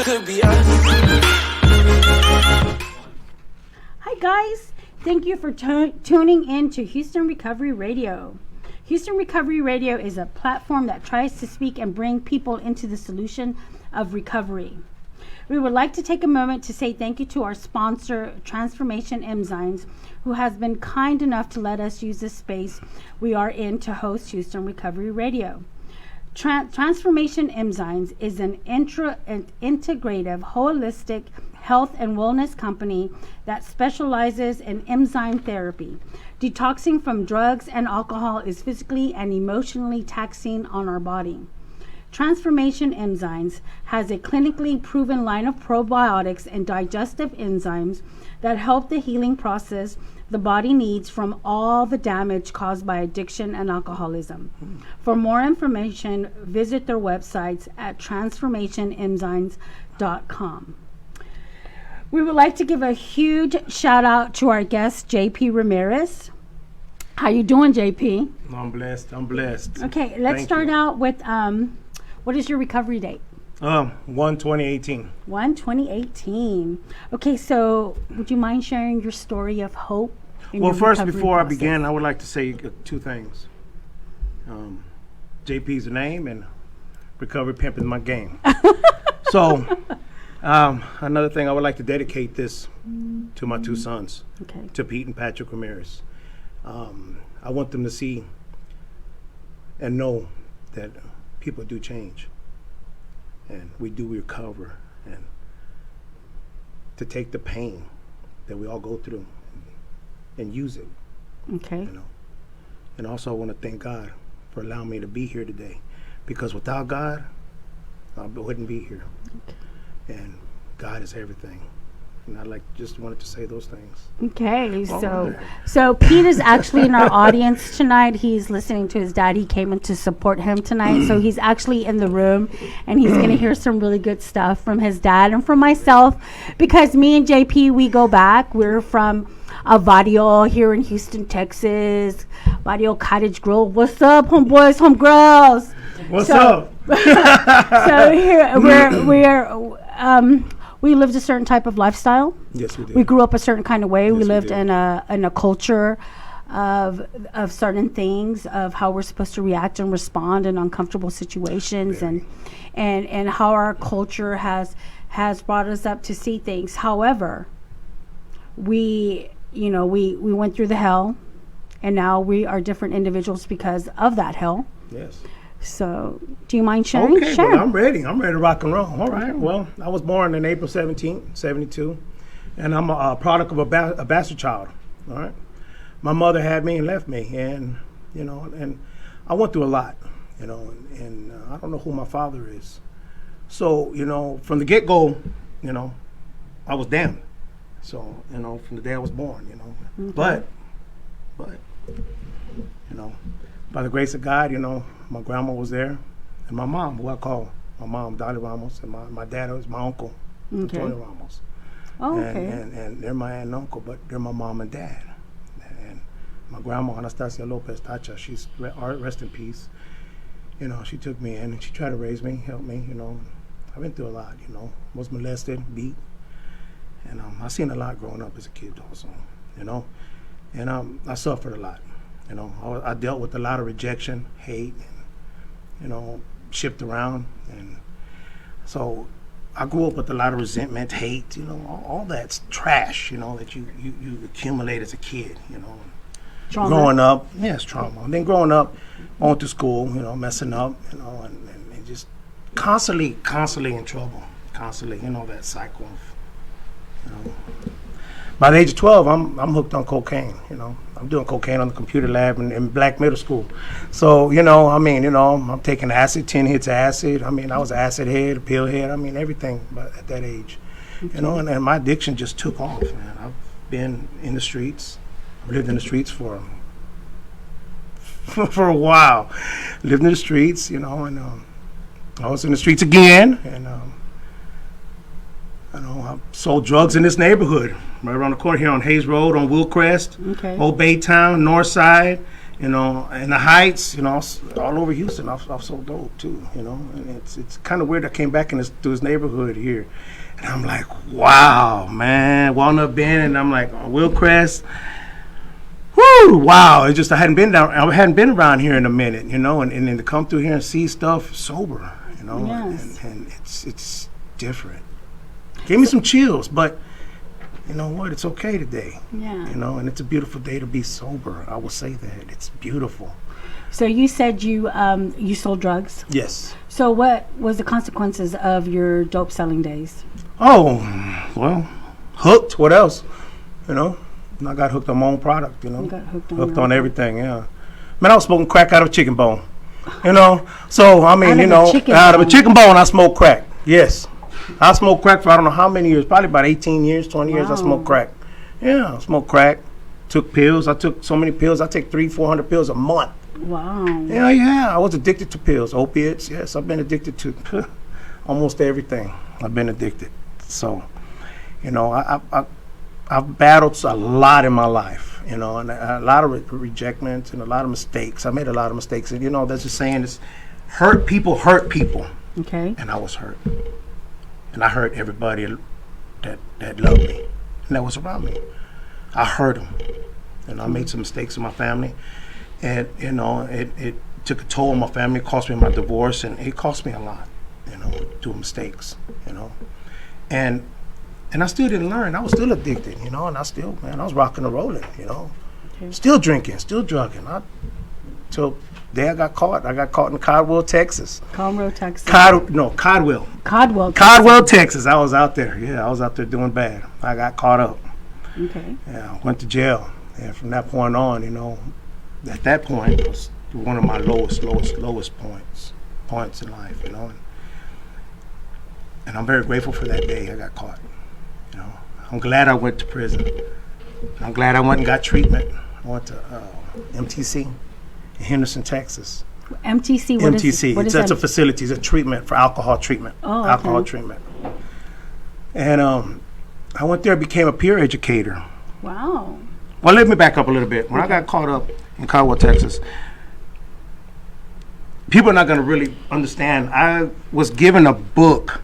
could be us. Hi guys, thank you for tuning in to Houston Recovery Radio. Houston Recovery Radio is a platform that tries to speak and bring people into the solution of recovery. We would like to take a moment to say thank you to our sponsor, Transformation Enzymes, who has been kind enough to let us use this space we are in to host Houston Recovery Radio. Transformation Enzymes is an integrative, holistic health and wellness company that specializes in enzyme therapy. Detoxing from drugs and alcohol is physically and emotionally taxing on our body. Transformation Enzymes has a clinically proven line of probiotics and digestive enzymes that help the healing process the body needs from all the damage caused by addiction and alcoholism. For more information, visit their websites at transformationenzymes.com. We would like to give a huge shout out to our guest, JP Ramirez. How you doing, JP? I'm blessed. Okay, let's start out with what is your recovery date? 1/2018. 1/2018. Okay, so would you mind sharing your story of hope? Well, first, before I begin, I would like to say two things. JP's the name, and Recovery Pimp is my game. So, another thing, I would like to dedicate this to my two sons, to Pete and Patrick Ramirez. I want them to see and know that people do change, and we do recover, and to take the pain that we all go through and use it. Okay. You know, and also I want to thank God for allowing me to be here today, because without God, I wouldn't be here. Okay. And God is everything. And I just wanted to say those things. Okay, so Pete is actually in our audience tonight. He's listening to his dad. He came in to support him tonight. So he's actually in the room, and he's going to hear some really good stuff from his dad and from myself, because me and JP, we go back. We're from Barrio here in Houston, Texas. Barrio Cottage Grove. What's up, homeboys, homegirls? What's up? So here we lived a certain type of lifestyle. Yes, we did. We grew up a certain kind of way. Yes, we lived in a culture of certain things, of how we're supposed to react and respond in uncomfortable situations, and how our culture has brought us up to see things. However, we went through the hell, and now we are different individuals because of that hell. Yes. So, do you mind sharing? Okay, Sure. well, I'm ready to rock and roll. All right. Well, I was born in April 17, 72, and I'm a product of a bastard child. All right. My mother had me and left me, and and I went through a lot, and I don't know who my father is. So, from the get-go, I was damned. So, from the day I was born, Okay. but by the grace of God, my grandma was there, and my mom, who I call my mom, Dolly Ramos, and my dad was my uncle, Antonio Ramos. Oh, okay. And they're my aunt and uncle, but they're my mom and dad. And my grandma, Anastasia Lopez Tacha, she's rest in peace. She took me in and she tried to raise me, help me. I've been through a lot. Was molested, beat, and I seen a lot growing up as a kid also. And I suffered a lot. I dealt with a lot of rejection, hate, and, shipped around. And so I grew up with a lot of resentment, hate, all that's trash, that you accumulate as a kid, Trauma. Growing up, yes, trauma. And then growing up, going to school, messing up, and just constantly in trouble, constantly, that cycle of, By the age of 12, I'm hooked on cocaine, I'm doing cocaine on the computer lab in Black Middle School. So, I'm taking acid, 10 hits of acid. I was an acid head, a pill head, everything at that age. And my addiction just took off, man. I've been in the streets. I've lived in the streets for a while. Lived in the streets, and I was in the streets again, and I sold drugs in this neighborhood, right around the corner here on Hayes Road, on Willcrest, Old Baytown, North Side, You know, in the Heights, you know, all over Houston, I've sold dope too, you know. And it's kind of weird. I came back to his neighborhood here, and I'm like, wow, man, Walnut Bend, and I'm like, on Willcrest. Woo! Wow! It's just I hadn't been around here in a minute, you know, and then to come through here and see stuff sober, you know, Yes. and it's different. Gave me some chills, but you know what? It's okay today. Yeah. You know, and it's a beautiful day to be sober. I will say that it's beautiful. So you said you sold drugs. Yes. So what was the consequences of your dope selling days? Oh, well, hooked. What else? You know. And I got hooked on my own product, you know. You got hooked on everything, yeah. Man, I was smoking crack out of a chicken bone, you know. So, I mean, out of a chicken bone, I smoked crack. Yes. I smoked crack for I don't know how many years, probably about 18 years, 20 years I smoked crack. Yeah, I smoked crack, took pills. I took so many pills. I take 300-400 pills a month. Wow. Yeah, I was addicted to pills, opiates. Yes, I've been addicted to almost everything. I've been addicted. So, you know, I've battled a lot in my life, you know, and a lot of rejectments and a lot of mistakes. I made a lot of mistakes. And, you know, there's a saying, it's hurt people. Okay. And I was hurt. And I hurt everybody that loved me and that was around me. I hurt them. And I made some mistakes in my family. And, you know, it took a toll on my family. It cost me my divorce. And it cost me a lot, you know, doing mistakes, you know. And I still didn't learn. I was still addicted, you know, and I was rocking and rolling, you know. Okay. Still drinking, still drugging. Till the day I got caught. I got caught in Caldwell, Texas. Caldwell, Texas. Caldwell. Caldwell, Texas. I was out there. Yeah, I was out there doing bad. I got caught up. Okay. Yeah, went to jail. And from that point on, you know, at that point, it was one of my lowest points in life, you know. And I'm very grateful for that day I got caught. You know, I'm glad I went to prison. I'm glad I went and got treatment. I went to MTC in Henderson, Texas. MTC. It's a facility. It's a treatment for alcohol treatment. Oh, okay. Alcohol treatment. And I went there, became a peer educator. Wow. Well, let me back up a little bit. When I got caught up in Caldwell, Texas, people are not going to really understand. I was given a book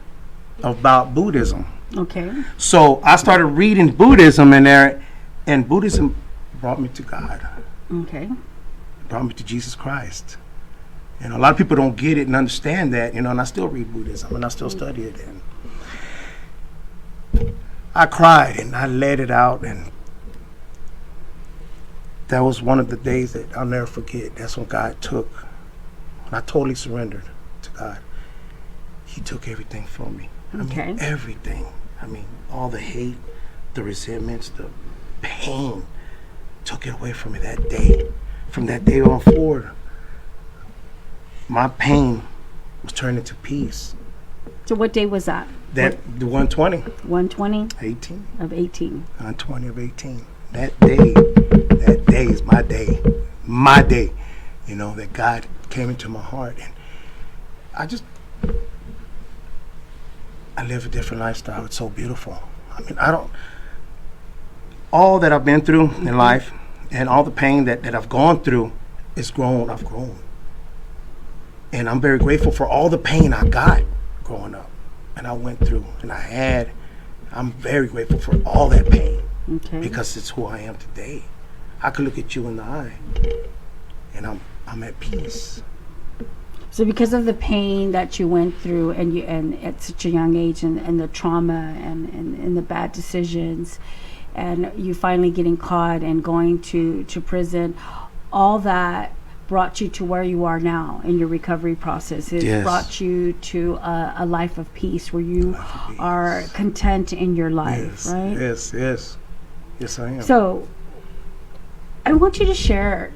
about Buddhism. Okay. So I started reading Buddhism in there, and Buddhism brought me to God. Okay. It brought me to Jesus Christ. And a lot of people don't get it and understand that, you know, and I still read Buddhism and I still study it. And I cried and I let it out, and that was one of the days that I'll never forget. That's when God took, when I totally surrendered to God. He took everything from me. Okay. I mean, everything. I mean, all the hate, the resentments, the pain, took it away from me that day. From that day on forward, my pain was turned into peace. So what day was that? The 120. 120? 18. Of 18. 120 of 18. That day is my day. My day. You know, that God came into my heart. And I live a different lifestyle. It's so beautiful. I mean, all that I've been through in life and all the pain that I've gone through, I've grown. And I'm very grateful for all the pain I got growing up and I went through and I'm very grateful for all that pain. Okay. Because it's who I am today. I could look at you in the eye and I'm at peace. So because of the pain that you went through and at such a young age and the trauma and the bad decisions and you finally getting caught and going to prison, all that brought you to where you are now in your recovery process. It brought you to a life of peace where you are content in your life, right? Yes, I am. So I want you to share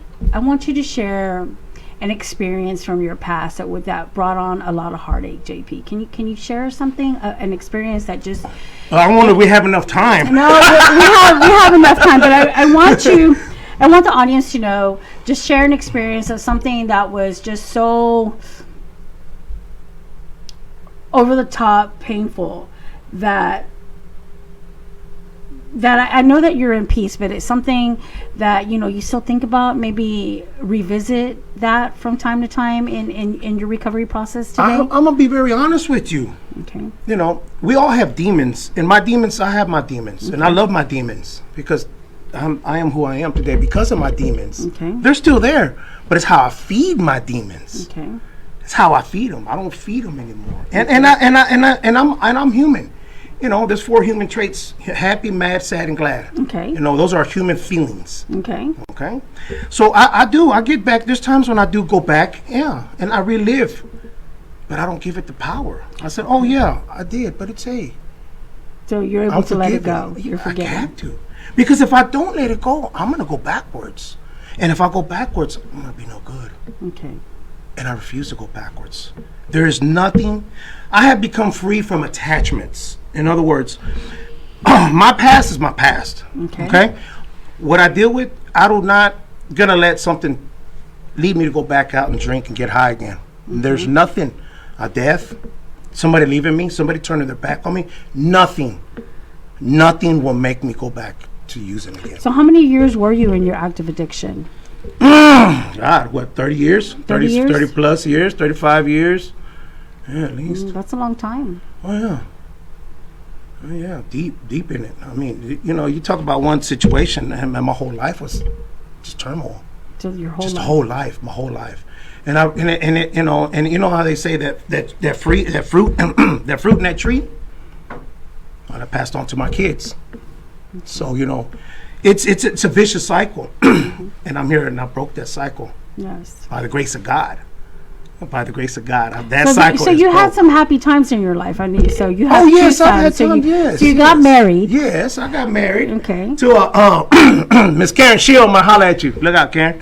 an experience from your past that brought on a lot of heartache, JP. Can you share something, an experience that just... I don't know if we have enough time. No, we have enough time, but I want the audience to know, just share an experience of something that was just so over the top painful that that I know that you're in peace, but it's something that, you know, you still think about, maybe revisit that from time to time in your recovery process today? I'm going to be very honest with you. Okay. You know, we all have demons. And my demons, I have my demons. Okay. And I love my demons because I am who I am today because of my demons. Okay. They're still there, but it's how I feed my demons. Okay. It's how I feed them. I don't feed them anymore. And I'm human. You know, there's 4 human traits: happy, mad, sad, and glad. Okay. You know, those are human feelings. Okay. Okay. So I get back. There's times when I do go back, yeah, and I relive, but I don't give it the power. I said, oh yeah, I did, but it's so you're able to let it go. You're I forgiven. have to. Because if I don't let it go, I'm going to go backwards. And if I go backwards, I'm going to be no good. Okay. And I refuse to go backwards. There is nothing. I have become free from attachments. In other words, my past is my past. Okay? What I deal with, I do not going to let something lead me to go back out and drink and get high again. There's nothing. A death, somebody leaving me, somebody turning their back on me, nothing will make me go back to using again. So how many years were you in your active addiction? God, what, 30 years? 30 years? 30 plus years, 35 years. Yeah, at least. That's a long time. Oh, yeah. Oh, yeah, deep in it. I mean, you know, you talk about one situation, and my whole life was just turmoil. So your whole just life. the whole life, my whole life. And you know how they say that fruit and that tree. Well, I passed on to my kids. So, you know, it's a vicious cycle. And I'm here and I broke that cycle. Yes. By the grace of God. By the grace of God. So you had some happy times in your life. I mean, so you had yes, two I've had sons. time, yes. So you got married. Yes, I got married. Okay. To Miss Karen Shield, might holler at you. Look out, Karen.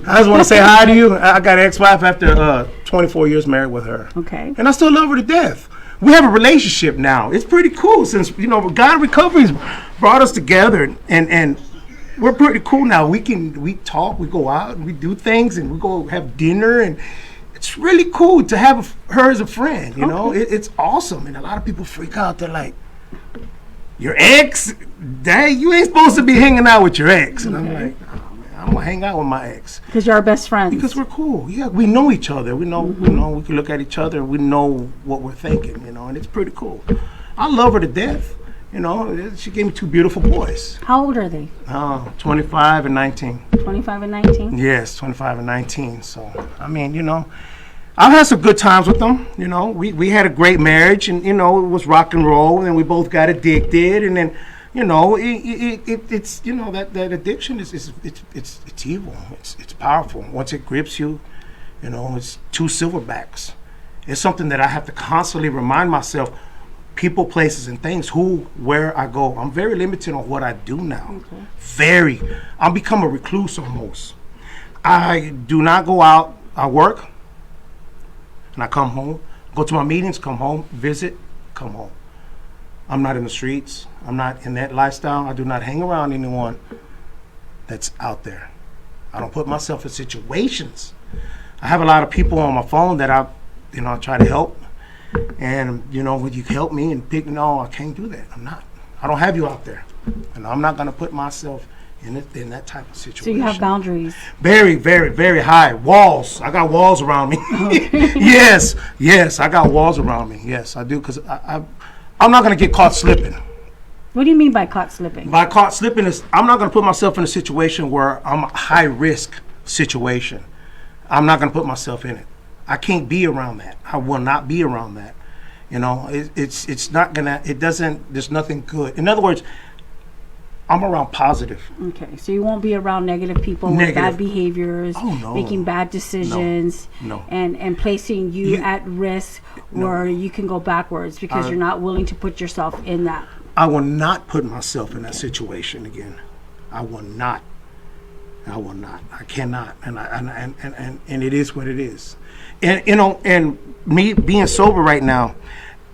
I just want to say hi to you. I got an ex-wife after 24 years married with her. Okay. And I still love her to death. We have a relationship now. It's pretty cool since, you know, God Recovery's brought us together, and we're pretty cool now. We talk, we go out, and we do things, and we go have dinner, and it's really cool to have her as a friend. You know, it's awesome. And a lot of people freak out. They're like, "Your ex? Dang, you ain't supposed to be hanging out with your ex." And I'm like, "Oh, man, I'm gonna hang out with my ex because you're our best friends. Because we're cool. Yeah, we know each other. We know, you know, we can look at each other and we know what we're thinking. You know, and it's pretty cool. I love her to death. You know, she gave me 2 beautiful boys. How old are they? 25 and 19. 25 and 19? Yes, 25 and 19. So, I mean, you know, I've had some good times with them. You know, we had a great marriage, and, you know, it was rock and roll, and then we both got addicted, and then, you know, it's, you know, that addiction is it's evil. It's powerful. Once it grips you, you know, it's 2 silverbacks. It's something that I have to constantly remind myself. People, places, and things, where I go. I'm very limited on what I do now. Okay. I'm become a recluse almost. I do not go out. I work, and I come home, go to my meetings, come home, visit, come home. I'm not in the streets. I'm not in that lifestyle. I do not hang around anyone that's out there. I don't put myself in situations. I have a lot of people on my phone that I try to help. And, you know, would you help me and pick? No, I can't do that. I'm not. I don't have you out there. And I'm not going to put myself in that type of situation. So you have boundaries. Very, very, very high. Walls. I got walls around me. Okay. Yes, I got walls around me. Yes, I do, because I'm not going to get caught slipping. What do you mean by caught slipping? By caught slipping is I'm not going to put myself in a situation where I'm a high-risk situation. I'm not going to put myself in it. I can't be around that. I will not be around that. You know, it's not gonna. It doesn't. There's nothing good. In other words, I'm around positive. Okay, so you won't be around negative people with bad behaviors, making bad decisions, and placing you at risk where you can go backwards because you're not willing to put yourself in that. I will not put myself in that situation again. I will not. I cannot. And it is what it is. And, you know, and me being sober right now,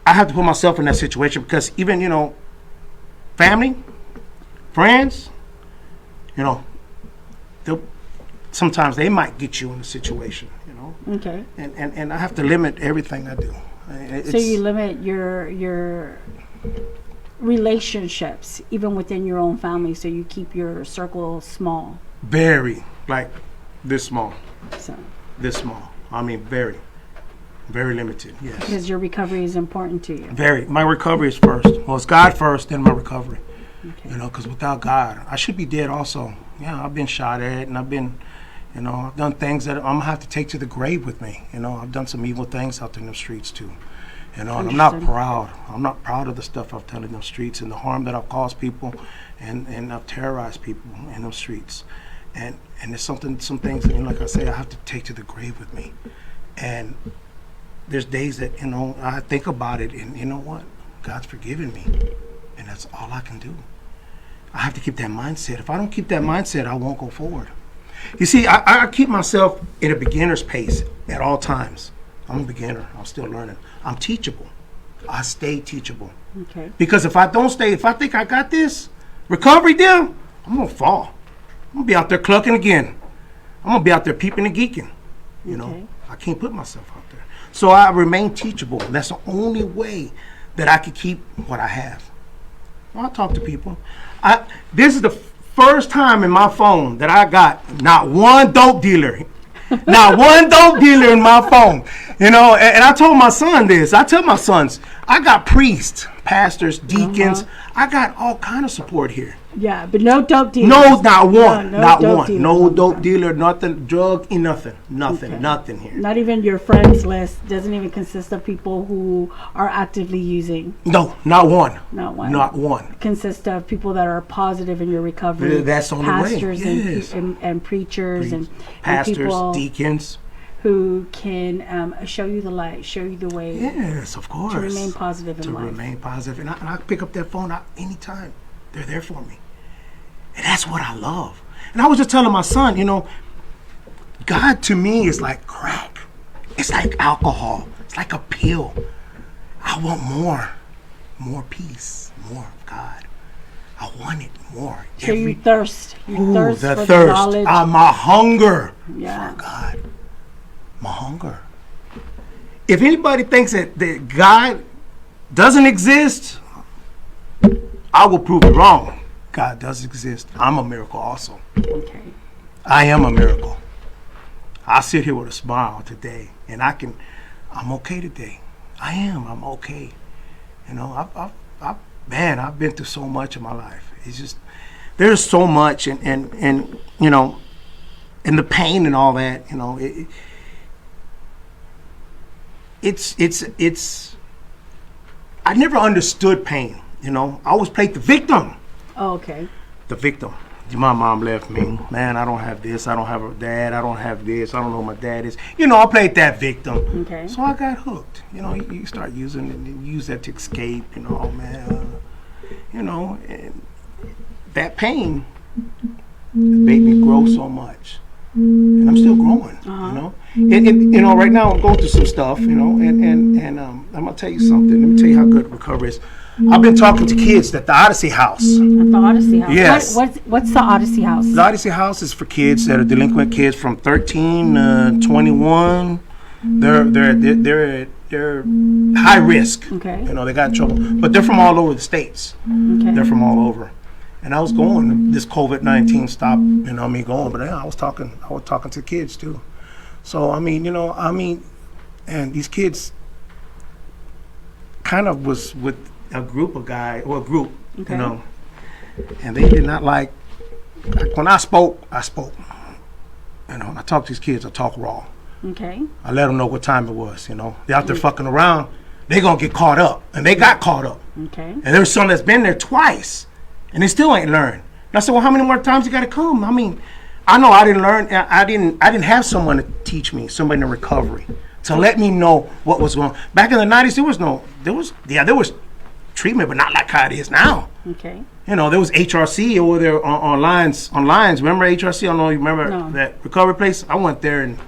I have to put myself in that situation because even, you know, family, friends, you know, sometimes they might get you in a situation, you know. Okay. And I have to limit everything I do. So you limit your relationships, even within your own family, so you keep your circle small? Very, like this small. So, This small. I mean, very, very limited. Yes. because your recovery is important to you. Very. My recovery is first. Well, it's God first, then my recovery. Okay. You know, because without God, I should be dead also. Yeah, I've been shot at, and I've been, you know, I've done things that I'm going to have to take to the grave with me. You know, I've done some evil things out there in the streets, too. You know, and I'm not Understood. proud. I'm not proud of the stuff I've done in those streets and the harm that I've caused people, and I've terrorized people in those streets. And there's some things that, you know, like I say, I have to take to the grave with me. And there's days that, you know, I think about it, and you know what? God's forgiven me, and that's all I can do. I have to keep that mindset. If I don't keep that mindset, I won't go forward. You see, I keep myself in a beginner's pace at all times. I'm a beginner. I'm still learning. I'm teachable. I stay teachable. Okay. Because if I don't stay, if I think I got this recovery deal, I'm going to fall. I'm going to be out there clucking again. I'm going to be out there peeping and geeking. You know, Okay. I can't put myself out there. So I remain teachable. That's the only way that I could keep what I have. I talk to people. This is the first time in my phone that I got not one dope dealer. Not one dope dealer in my phone. You know, and I told my son this. I tell my sons, I got priests, pastors, deacons. I got all kind of support here. Yeah, but no dope dealers. No, not one. No Not dope one. dealers. No dope dealer, nothing, drug, nothing. Nothing, Okay. nothing here. Not even your friends list doesn't even consist of people who are actively using. No, not one. Not one. Not one. Consist of people that are positive in your recovery. That's the only way. Pastors Yes. and preachers and Pastors, people deacons. who can show you the light, show you the way Yes, of course. to remain positive in To life. remain positive. And I pick up that phone anytime. They're there for me. And that's what I love. And I was just telling my son, you know, God to me is like crack. It's like alcohol. It's like a pill. I want more. More peace. More of God. I want it more. So you thirst. You thirst the for the thirst. knowledge. My hunger Yeah. for God. My hunger. If anybody thinks that God doesn't exist, I will prove it wrong. God does exist. I'm a miracle also. Okay. I am a miracle. I sit here with a smile today, and I'm okay today. I'm okay. You know, I've been through so much in my life. It's just, there's so much, and you know, and the pain and all that, you know, it's, I never understood pain, you know. I always played the victim. Oh, okay. The victim. My mom left me. Man, I don't have this. I don't have a dad. I don't have this. I don't know who my dad is. You know, I played that victim. Okay. So I got hooked. You know, you start using it and use that to escape. You know, oh man. You know, and that pain made me grow so much. And I'm still growing, you know. And you know, right now I'm going through some stuff, you know, and I'm gonna tell you something. Let me tell you how good recovery is. I've been talking to kids at the Odyssey House. At the Odyssey House. Yes. What's the Odyssey House? The Odyssey House is for kids that are delinquent kids from 13 to 21. They're high risk. Okay. You know, they got in trouble, but they're from all over the states. Okay. They're from all over. And I was going. This COVID-19 stopped, you know, me going. But yeah, I was talking to kids too. So I mean, you know, and these kids kind of was with a group of guys, or a group, Okay. you know, and they did not like when I spoke. You know, when I talk to these kids, I talk raw. Okay. I let them know what time it was. You know, they're out there fucking around. They gonna get caught up, and they got caught up. Okay. And there's some that's been there twice, and they still ain't learned. And I said, well, how many more times you got to come? I mean, I know I didn't learn. I didn't have someone to teach me, somebody in recovery, to let me know what was going on. Back in the 90s, there was treatment, but not like how it is now. Okay. You know, there was HRC over there on lines. Remember HRC? I don't know if you remember No. that recovery place. I went there in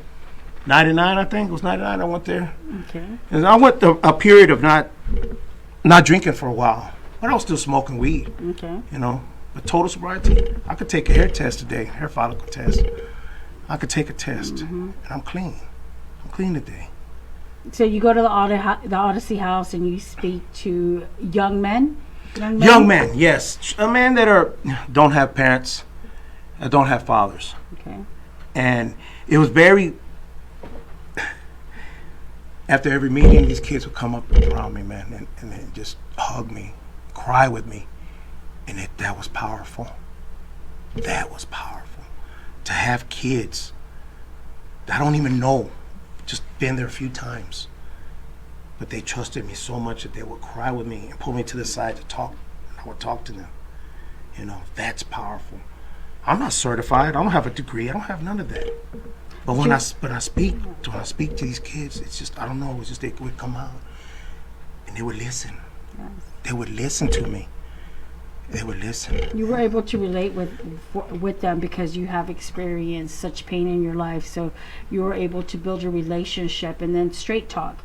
99, I think. It was 99 I went there. Okay. And I went through a period of not drinking for a while. But I was still smoking weed, Okay. you know. But total sobriety, I could take a hair test today, hair follicle test. I could take a test, and I'm clean. I'm clean today. So you go to the Odyssey House and you speak to young men Young men, yes. Men that don't have parents, don't have fathers. Okay. And it was very, after every meeting, these kids would come up around me, man, and they just hug me, cry with me. And that was powerful. That was powerful. To have kids that I don't even know, just been there a few times, but they trusted me so much that they would cry with me and pull me to the side to talk. And I would talk to them. That's powerful. I'm not certified. I don't have a degree. I don't have none of that. But when I speak to these kids, it's just, I don't know, it's just they would come out and they would listen. Yes. They would listen to me. They would listen. You were able to relate with them because you have experienced such pain in your life, so you were able to build a relationship. And then straight talk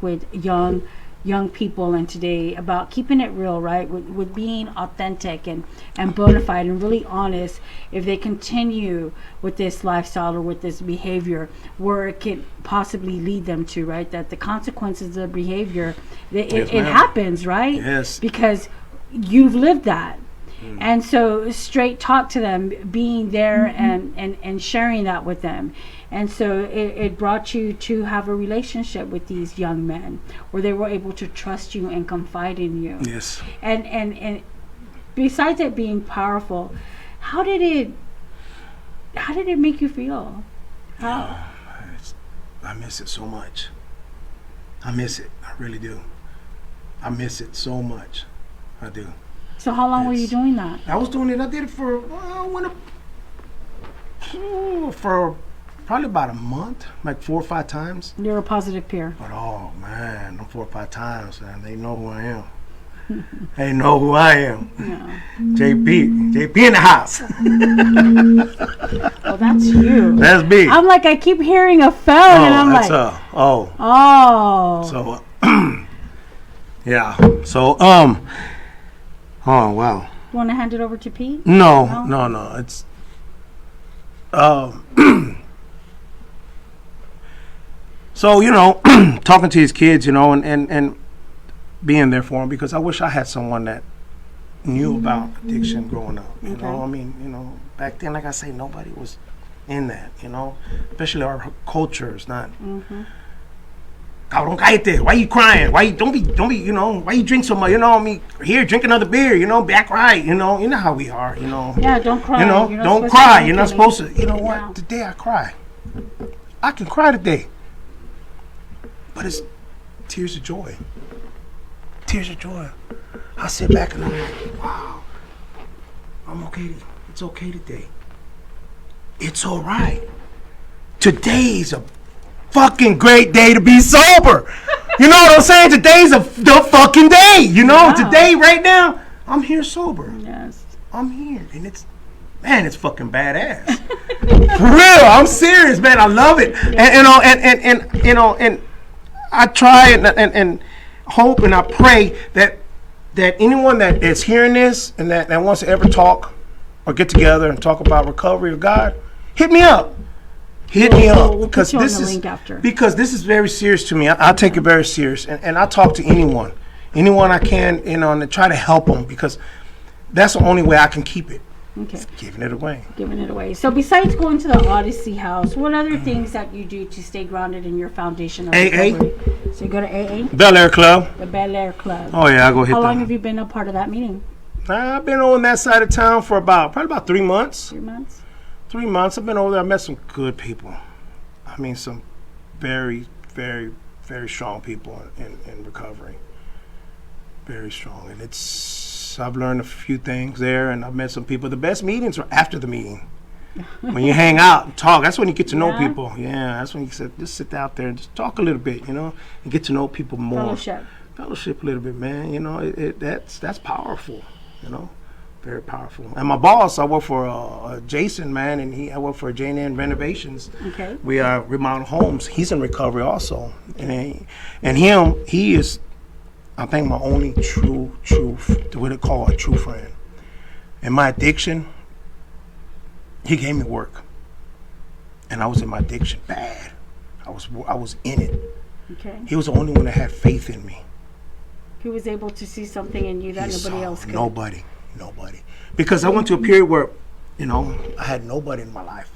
with young people and today about keeping it real, right? With being authentic and bona fide and really honest. If they continue with this lifestyle or with this behavior, where it could possibly lead them to, right? That the consequences of behavior, it happens, right? Yes. Because you've lived that. And so straight talk to them, being there and sharing that with them. And so it brought you to have a relationship with these young men where they were able to trust you and confide in you. Yes. And besides it being powerful, how did it make you feel? How? I miss it so much. I miss it. I really do. I miss it so much. I do. So how long were you doing that? I was doing it. I did it for probably about a month, like 4 or 5 times. You're a positive peer. But oh man, them 4 or 5 times, man, they know who I am. They know who I am. Yeah. JP in the house. Oh, that's you. That's me. I'm like, I keep hearing a phone, and I'm like, oh. So, yeah. So, oh wow. You want to hand it over to Pete? No. It's so talking to his kids, and being there for them, because I wish I had someone that knew about addiction growing up. You know, I mean, back then, like I say, nobody was in that. Especially our culture is not. Cabrón, cállate. Why you crying? Why you don't be, why you drink so much? Here, drink another beer, act right, you know how we are, Yeah, don't cry. Don't cry. You're not supposed to, what? Today I cry. I can cry today. But it's tears of joy. Tears of joy. I sit back and I'm like, wow, I'm okay. It's okay today. It's all right. Today's a fucking great day to be sober. You know what I'm saying? Today's the fucking day. Today, right now, I'm here sober. Yes. I'm here, and it's fucking badass. For real, I'm serious, man. I love it, and I try and hope and I pray that anyone that is hearing this and that wants to ever talk or get together and talk about recovery or God, hit me up. We'll because this is very serious to me. I take it very serious, and I talk to anyone I can, and try to help them, because that's the only way I can keep it. Okay. It's giving it away. So besides going to the Odyssey House, what other things that you do to stay grounded in your foundation of recovery? So you go to AA? Bel Air Club. The Bel Air Club. Oh yeah, I go hit How long have you been a part of that meeting? I've been on that side of town for probably about 3 months. 3 months? 3 months. I've been over there. I met some good people. I mean, some very, very, very strong people in recovery. Very strong. And I've learned a few things there, and I've met some people. The best meetings are after the meeting. When you hang out and talk, that's when you get to know people. Yeah, that's when you just sit out there and just talk a little bit, and get to know people more. Fellowship a little bit, man. That's powerful, Very powerful. And my boss, I work for Jason, man, and I work for J&N Renovations. Okay. We remodel homes. He's in recovery also, and he is, I think, my only true, what they call a true friend. In my addiction, he gave me work, and I was in my addiction bad. I was in it. Okay. He was the only one that had faith in me. He was able to see something in you that nobody else could. Nobody. Because I went to a period where, you know, I had nobody in my life.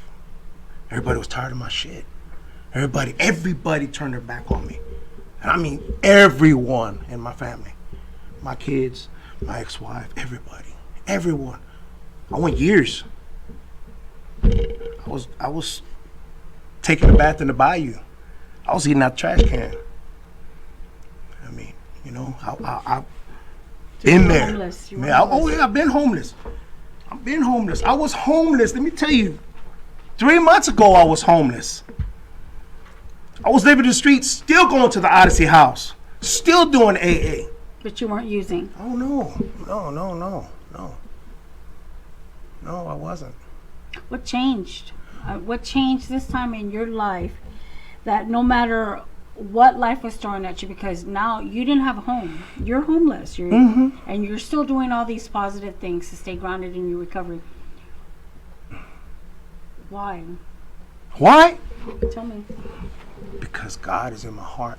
Everybody was tired of my shit. Everybody turned their back on me. And I mean everyone in my family. My kids, my ex-wife, everyone. I went years. I was taking a bath in the bayou. I was eating out the trash can. I mean, you know, I've been there. Homeless. Man, I've been homeless. I was homeless. Let me tell you, 3 months ago I was homeless. I was living in the streets, still going to the Odyssey house, still doing AA. But you weren't using. Oh no, I wasn't. What changed? What changed this time in your life that no matter what life was throwing at you, because now you didn't have a home, you're homeless, and you're still doing all these positive things to stay grounded in your recovery. Why? Tell me. Because God is in my heart.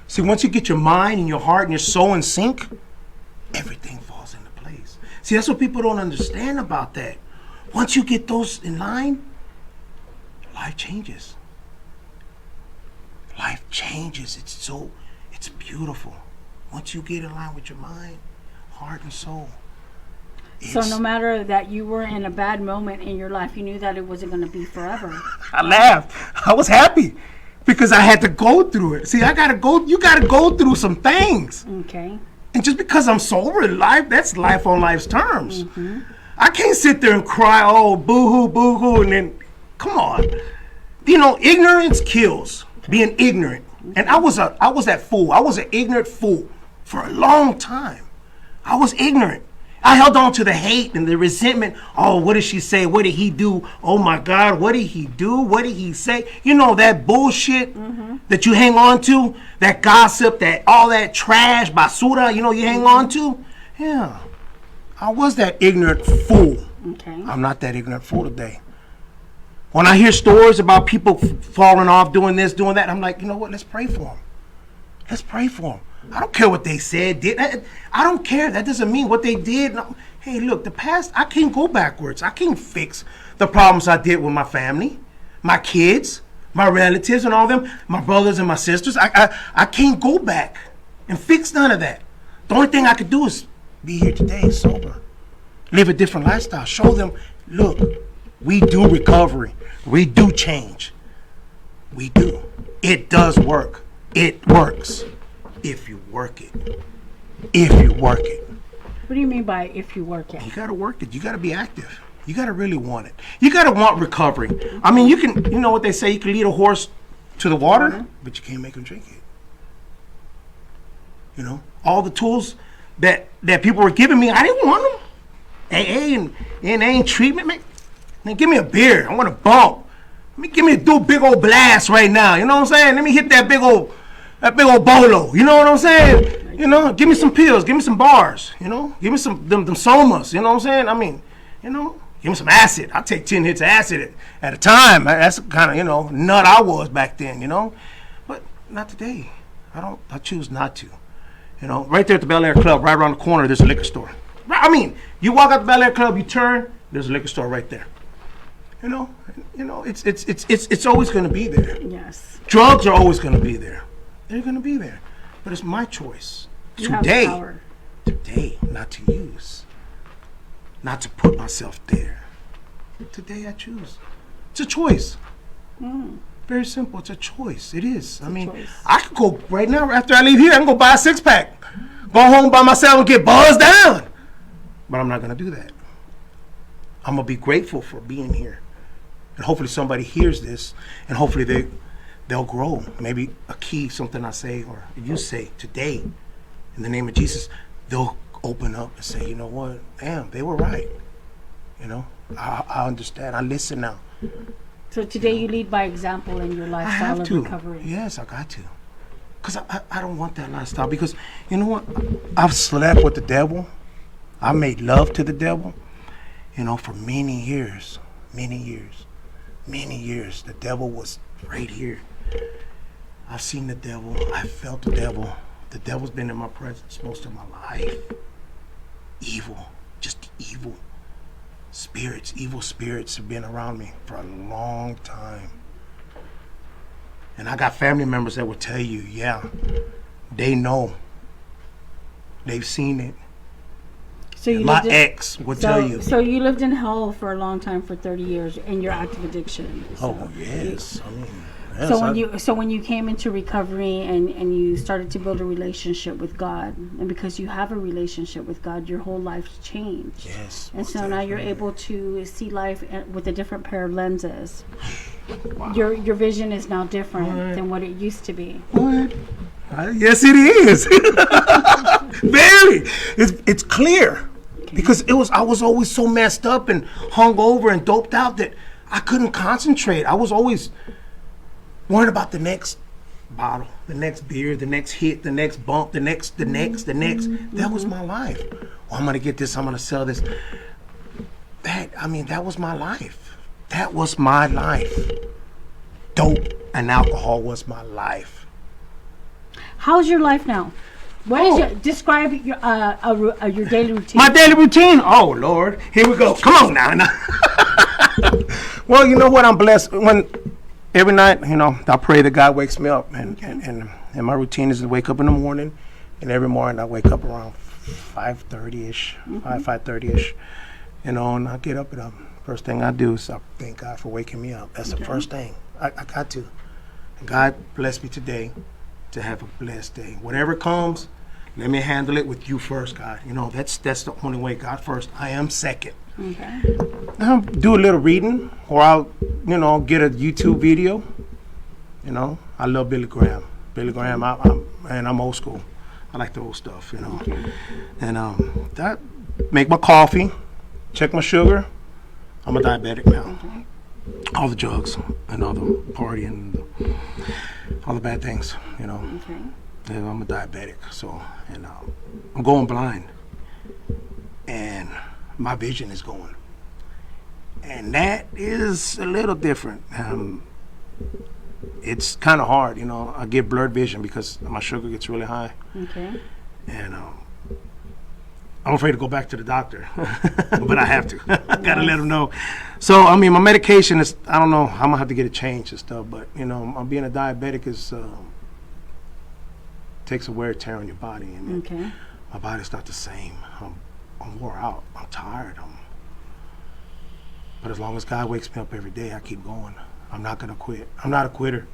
See, once you get your mind and your heart and your soul in sync, everything falls into place. See, that's what people don't understand about that. Once you get those in line, life changes. Life changes. It's beautiful. Once you get in line with your mind, heart, and soul. So no matter that you were in a bad moment in your life, you knew that it wasn't going to be forever. I laughed. I was happy because I had to go through it. See, you got to go through some things. Okay. And just because I'm sober in life, that's life on life's terms. I can't sit there and cry, oh, boo-hoo, boo-hoo, and then, come on. You know, ignorance kills. Being ignorant. And I was that fool. I was an ignorant fool for a long time. I was ignorant. I held on to the hate and the resentment. Oh, what did she say? What did he do? Oh my God, what did he do? What did he say? You know, that bullshit that you hang on to, that gossip, that all that trash, basura, you know, you hang on to. Yeah, I was that ignorant fool. Okay. I'm not that ignorant fool today. When I hear stories about people falling off, doing this, doing that, I'm like, you know what? Let's pray for them. Let's pray for them. I don't care what they said, did. I don't care. That doesn't mean what they did. No. Hey, look, the past, I can't go backwards. I can't fix the problems I did with my family, my kids, my relatives and all them, my brothers and my sisters. I can't go back and fix none of that. The only thing I could do is be here today sober. Live a different lifestyle. Show them, look, we do recovery. We do change. We do. It does work. It works. If you work it. If you work it. What do you mean by if you work it? You got to work it. You got to be active. You got to really want it. You got to want recovery. I mean, you know what they say, you can lead a horse to the water, but you can't make him drink it. You know, all the tools that people were giving me, I didn't want them. AA and NA treatment, man, give me a beer. I want a bump. Give me a big old blast right now. You know what I'm saying? Let me hit that big old bolo. You know what I'm saying? You know, give me some pills. Give me some bars. You know, give me some them somas. You know what I'm saying? I mean, you know, give me some acid. I'll take 10 hits of acid at a time. That's the kind of, you know, nut I was back then. You know, but not today. I choose not to. You know, right there at the Bel Air Club, right around the corner, there's a liquor store. I mean, you walk out the Bel Air Club, you turn, there's a liquor store right there. You know, it's always going to be there. Yes. Drugs are always going to be there. They're going to be there. But it's my choice. You have the power. Today, not to use. Not to put myself there. Today I choose. It's a choice. Very simple. It's a choice. It is. I mean, I could go right now, after I leave here, I can go buy a 6-pack. Go home by myself and get buzzed down. But I'm not going to do that. I'm going to be grateful for being here. And hopefully somebody hears this, and hopefully they'll grow. Maybe a key, something I say or you say today, in the name of Jesus, they'll open up and say, you know what, damn, they were right. You know, I understand. I listen now. So today you lead by example in your lifestyle of recovery. Yes, I got to. Because I don't want that lifestyle. Because, you know what, I've slept with the devil. I made love to the devil, you know, for many years. The devil was right here. I've seen the devil. I felt the devil The devil's been in my presence most of my life. Evil, just evil spirits have been around me for a long time. And I got family members that will tell you, yeah, they know. They've seen it. So you My ex would tell you. So you lived in hell for a long time, for 30 years, in your active addiction. So Oh, yes. I mean, yes, So when you came into recovery and you started to build a relationship with God, and because you have a relationship with God, your whole life's changed. Yes. And so now you're able to see life with a different pair of lenses. Wow. Your vision is now different than what it used to be. What? Yes, it is. Very. It's clear. Because I was always so messed up and hungover and doped out that I couldn't concentrate. I was always worrying about the next bottle, the next beer, the next hit, the next bump, the next. That was my life. Oh, I'm gonna get this. I'm gonna sell this. That was my life. That was my life. Dope and alcohol was my life. How's your life now? Describe your daily routine. My daily routine? Oh, Lord. Here we go. Come on now. Well, you know what? I'm blessed. Every night, I pray that God wakes me up. And my routine is to wake up in the morning. And every morning I wake up around 5:30-ish, 5:30-ish. And I get up and first thing I do is I thank God for waking me up. That's the first thing. I got to. And God bless me today to have a blessed day. Whatever comes, let me handle it with you first, God. That's the only way. God first. I am second. Okay. I'll do a little reading, or I'll, get a YouTube video. I love Billy Graham. I'm old school. I like the old stuff, Okay. And that make my coffee, check my sugar. I'm a diabetic now. Okay. All the drugs and all the partying, all the bad things, Okay. And I'm a diabetic, so I'm going blind, and my vision is going, and that is a little different. It's kind of hard, I get blurred vision because my sugar gets really high, Okay. and I'm afraid to go back to the doctor, but I have to. I gotta let them know. So my medication is, I don't know, I'm gonna have to get it changed and stuff, but being a diabetic is takes a wear and tear on your body, and Okay. my body's not the same. I'm wore out. I'm tired. But as long as God wakes me up every day, I keep going. I'm not gonna quit. I'm not a quitter.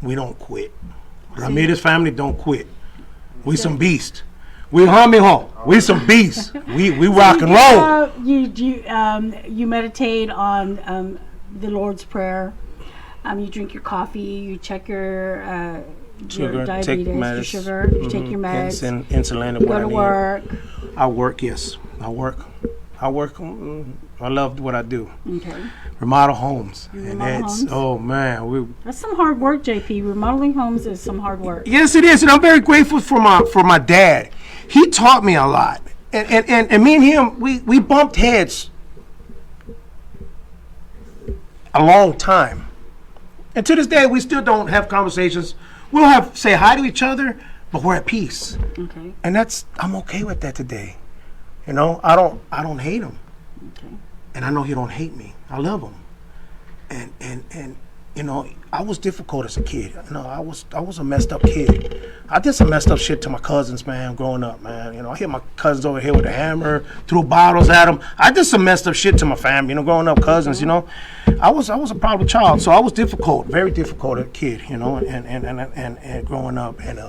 We don't quit. Ramirez family don't quit. We some beasts. We homie. We some beasts. We rock and roll. You meditate on the Lord's Prayer. You drink your coffee. You check your Sugar, diabetes, take your meds. sugar. You take your meds. Insulin. You go to work. I work. Yes, I work. I love what I do. Okay. Remodel homes. Remodel homes. Oh man, That's some hard work, JP. Remodeling homes is some hard work. yes, it is, and I'm very grateful for my dad. He taught me a lot, and me and him, we bumped heads a long time, and to this day we still don't have conversations. We'll say hi to each other, but we're at peace, Okay. and I'm okay with that today. I don't hate him, Okay. and I know he don't hate me. I love him, and I was difficult as a kid. I was a messed up kid. I did some messed up shit to my cousins, man, growing up, man. I hit my cousins over here with a hammer, threw bottles at them. I did some messed up shit to my family, growing up, cousins, I was a problem child, so I was difficult, very difficult as a kid, and growing up. And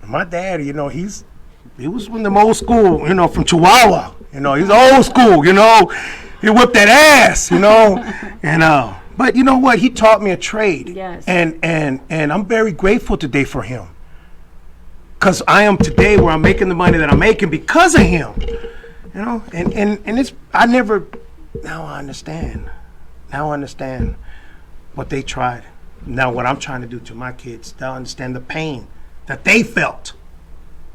my dad, he was from the old school, from Chihuahua. He's old school, He whipped that ass, and but you know what? He taught me a trade. Yes. And I'm very grateful today for him. Because I am today where I'm making the money that I'm making because of him. And it's now I understand. Now I understand what they tried. Now what I'm trying to do to my kids, they'll understand the pain that they felt.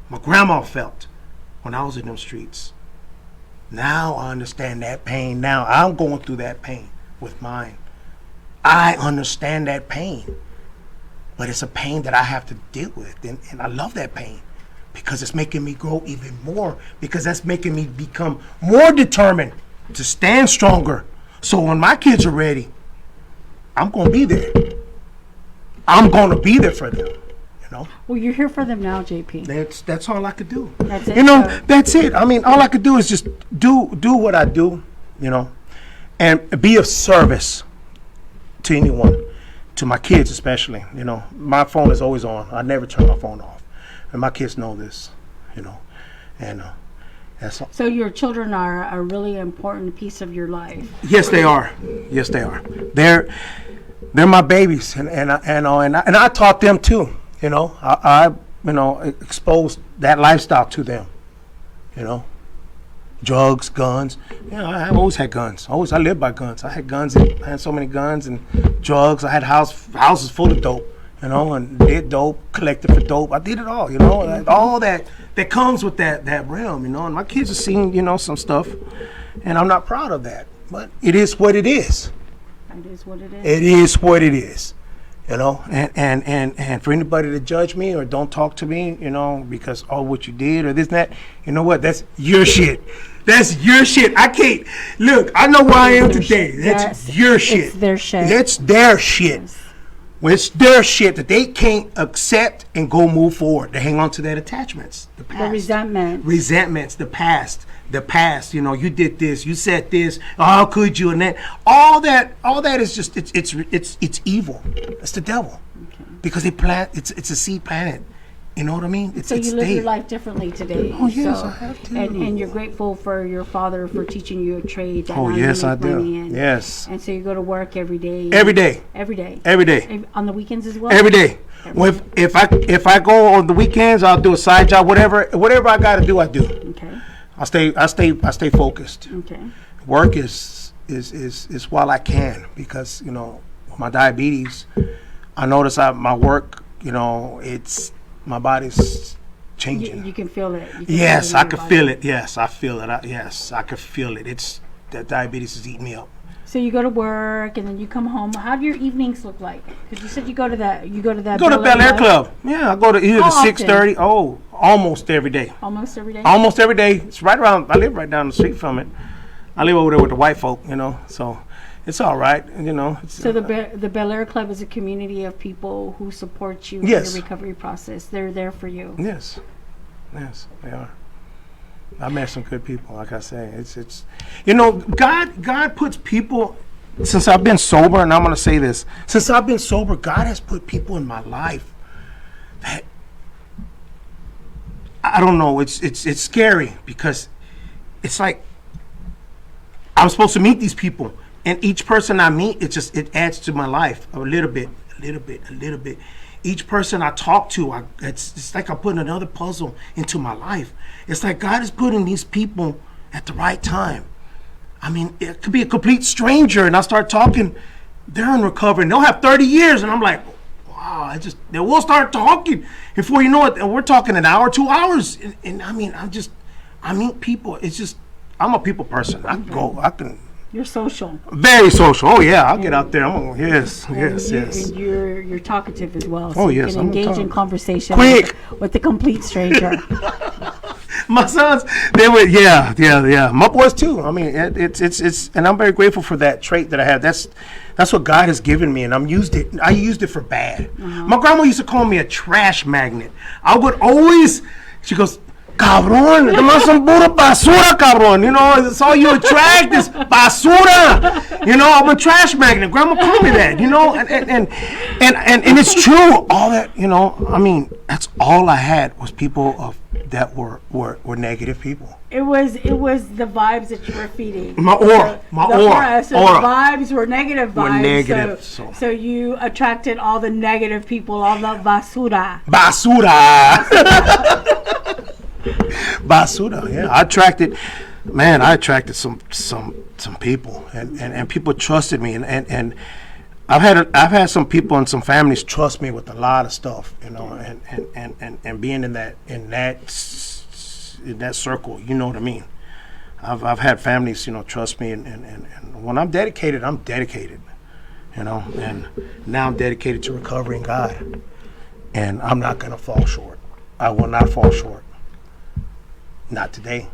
My grandma felt when I was in them streets. Now I understand that pain. Now I'm going through that pain with mine. I understand that pain. but it's a pain that I have to deal with, and I love that pain because it's making me grow even more, because that's making me become more determined to stand stronger. So when my kids are ready, I'm going to be there. I'm going to be there for them. Well, you're here for them now, JP. That's all I could do. That's it. That's it. I mean, all I could do is just do what I do, and be of service to anyone, to my kids especially. My phone is always on. I never turn my phone off, and my kids know this. And that's all. So your children are a really important piece of your life. Yes, they are. Yes, they are. They're my babies, and I taught them too. I exposed that lifestyle to them. Drugs, guns. I've always had guns. I lived by guns. I had guns. I had so many guns and drugs. I had houses full of dope. And did dope, collected for dope. I did it all. All that comes with that realm. And my kids have seen some stuff, and I'm not proud of that. But it is what it is. It is what it is. It is what it is. And for anybody to judge me or don't talk to me, because what you did or this and that, you know what? That's your shit. That's your shit. I can't look. I know where I am today. That's your shit. It's their shit. It's their shit. Yes. When it's their shit that they can't accept and go move forward. They hang on to that attachments. The past. The resentments. The past. You did this, you said this, how could you, and that all that is just it's evil. It's the devil. Okay. Because it's a seed planet. You know what I mean? So you live your life differently today. Oh yes, I have to. And you're grateful for your father for teaching you a trade. That yes, I do. Yes. And so you go to work every day. Every day. Every day. Every day. On the weekends as well. Every day. Well, if I go on the weekends, I'll do a side job. Whatever I got to do, I do. Okay. I stay focused. Okay. Work is while I can, because with my diabetes, I notice my work, it's my body's changing. You can feel it. Yes, I can feel it. Yes, I feel it. Yes, I can feel it. It's that diabetes is eating me up. So you go to work and then you come home. How do your evenings look like? Because you said you go to that. Go to Bel Air Club. Yeah, I go to either the 6:30. Oh, almost every day. Almost every day. Almost every day. It's right around. I live right down the street from it. I live over there with the white folk. So it's all right. So the Bel Air Club is a community of people who support you in yes. your recovery process. They're there for you. Yes, they are. I met some good people, like I say. It's God puts people, since I've been sober, and I'm going to say this, since I've been sober, God has put people in my life that, I don't know, it's scary, because it's like I'm supposed to meet these people, and each person I meet, it adds to my life a little bit. Each person I talk to, it's like I'm putting another puzzle into my life. It's like God is putting these people at the right time. I mean, it could be a complete stranger, and I start talking. They're in recovery, and they'll have 30 years, and I'm like, wow, they will start talking. Before you know it, and we're talking an hour, 2 hours. And I mean, I meet people. It's just, I'm a people person. You're social. Very social. Oh yeah, I'll get out there. Yes. And you're talkative as well. So oh you yes, can engage in conversation quick with the complete stranger. My sons, they would, yeah. My boys too. I mean, it's, and I'm very grateful for that trait that I have. That's what God has given me, and I used it for bad. Uh-huh. My grandma used to call me a trash magnet. I would always, she goes, cabrón, además son pura basura, cabrón. It's all you attract is basura. I'm a trash magnet. Grandma called me that. And it's true. All that, I mean, that's all I had was people that were negative people. It was the vibes that you were feeding. My aura. So the vibes were negative vibes. Were negative. So you attracted all the negative people, all the basura. Basura. Basura, yeah. I attracted some people, and people trusted me, and I've had some people and some families trust me with a lot of stuff, and being in that circle, you know what I mean. I've had families, trust me, and when I'm dedicated, I'm dedicated. you know, and now I'm dedicated to recovering God. And I'm not going to fall short. I will not fall short. Not today.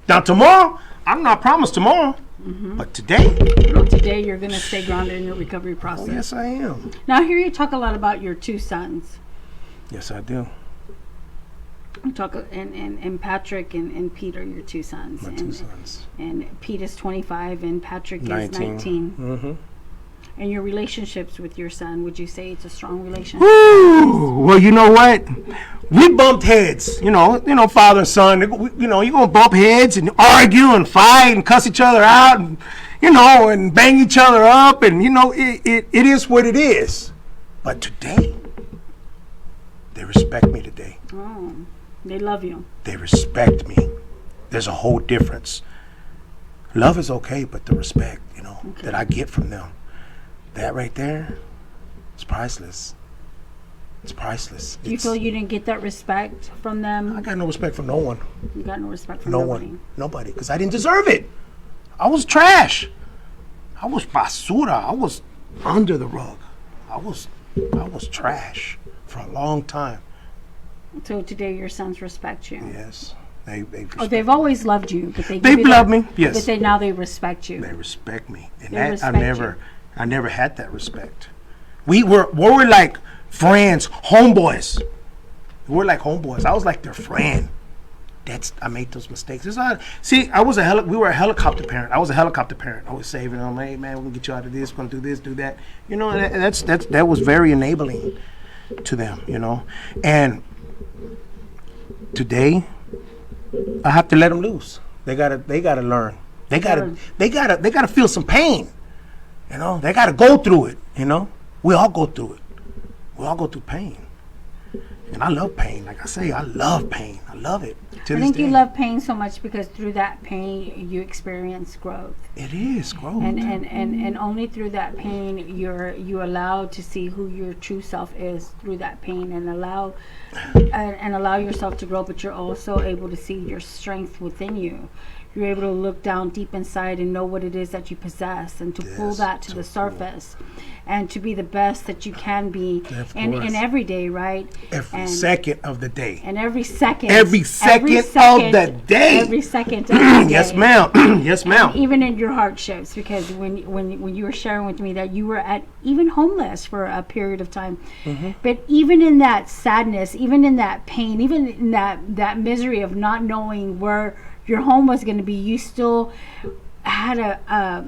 Now, tomorrow, I'm not promised tomorrow, but today. Today, you're going to stay grounded in your recovery process. Oh, yes, I am. Now, I hear you talk a lot about your 2 sons. Yes, I do. You talk, and Patrick and Pete are your 2 sons. My 2 sons. And Pete is 25 and Patrick is 19. 19. Mm-hmm. And your relationships with your son, would you say it's a strong relationship? Woo! Well, you know what? We bumped heads. You know, father and son. You know, you're gonna bump heads and argue and fight and cuss each other out, and and bang each other up, and it is what it is. But today, they respect me today. Oh, they love you. They respect me. There's a whole difference. Love is okay, but the respect, that I get from them. That right there, it's priceless. It's priceless. Do you feel you didn't get that respect from them? I got no respect for no one. You got no respect from No nobody? one. Nobody. Because I didn't deserve it. I was trash. I was basura. I was under the rug. I was trash for a long time. So today your sons respect you? Yes. They've always loved you, but they've loved me. Yes. But now they respect you. They respect me, and They respect you. I never had that respect. We were like friends, homeboys. We were like homeboys. I was like their friend. I made those mistakes. We were a helicopter parent. I was a helicopter parent. I was saving them. Hey man, we're gonna get you out of this. We're gonna do this, do that. That was very enabling to them. And today, I have to let them loose. They gotta learn. They gotta feel some pain. They gotta go through it. We all go through it. We all go through pain. And I love pain. Like I say, I love pain. I love it. I think you love pain so much because through that pain you experience growth. It is growth. And only through that pain you allowed to see who your true self is through that pain and allow yourself to grow, but you're also able to see your strength within you. You're able to look down deep inside and know what it is that you possess and to pull that to the surface and to be the best that you can be in every day, right? Every second of the day. And every second. Every second of the day. Every second of the day. Yes, ma'am. Yes, ma'am. And even in your hardships, because when you were sharing with me that you were even homeless for a period of time, but even in that sadness, even in that pain, even in that misery of not knowing where your home was going to be, you still had a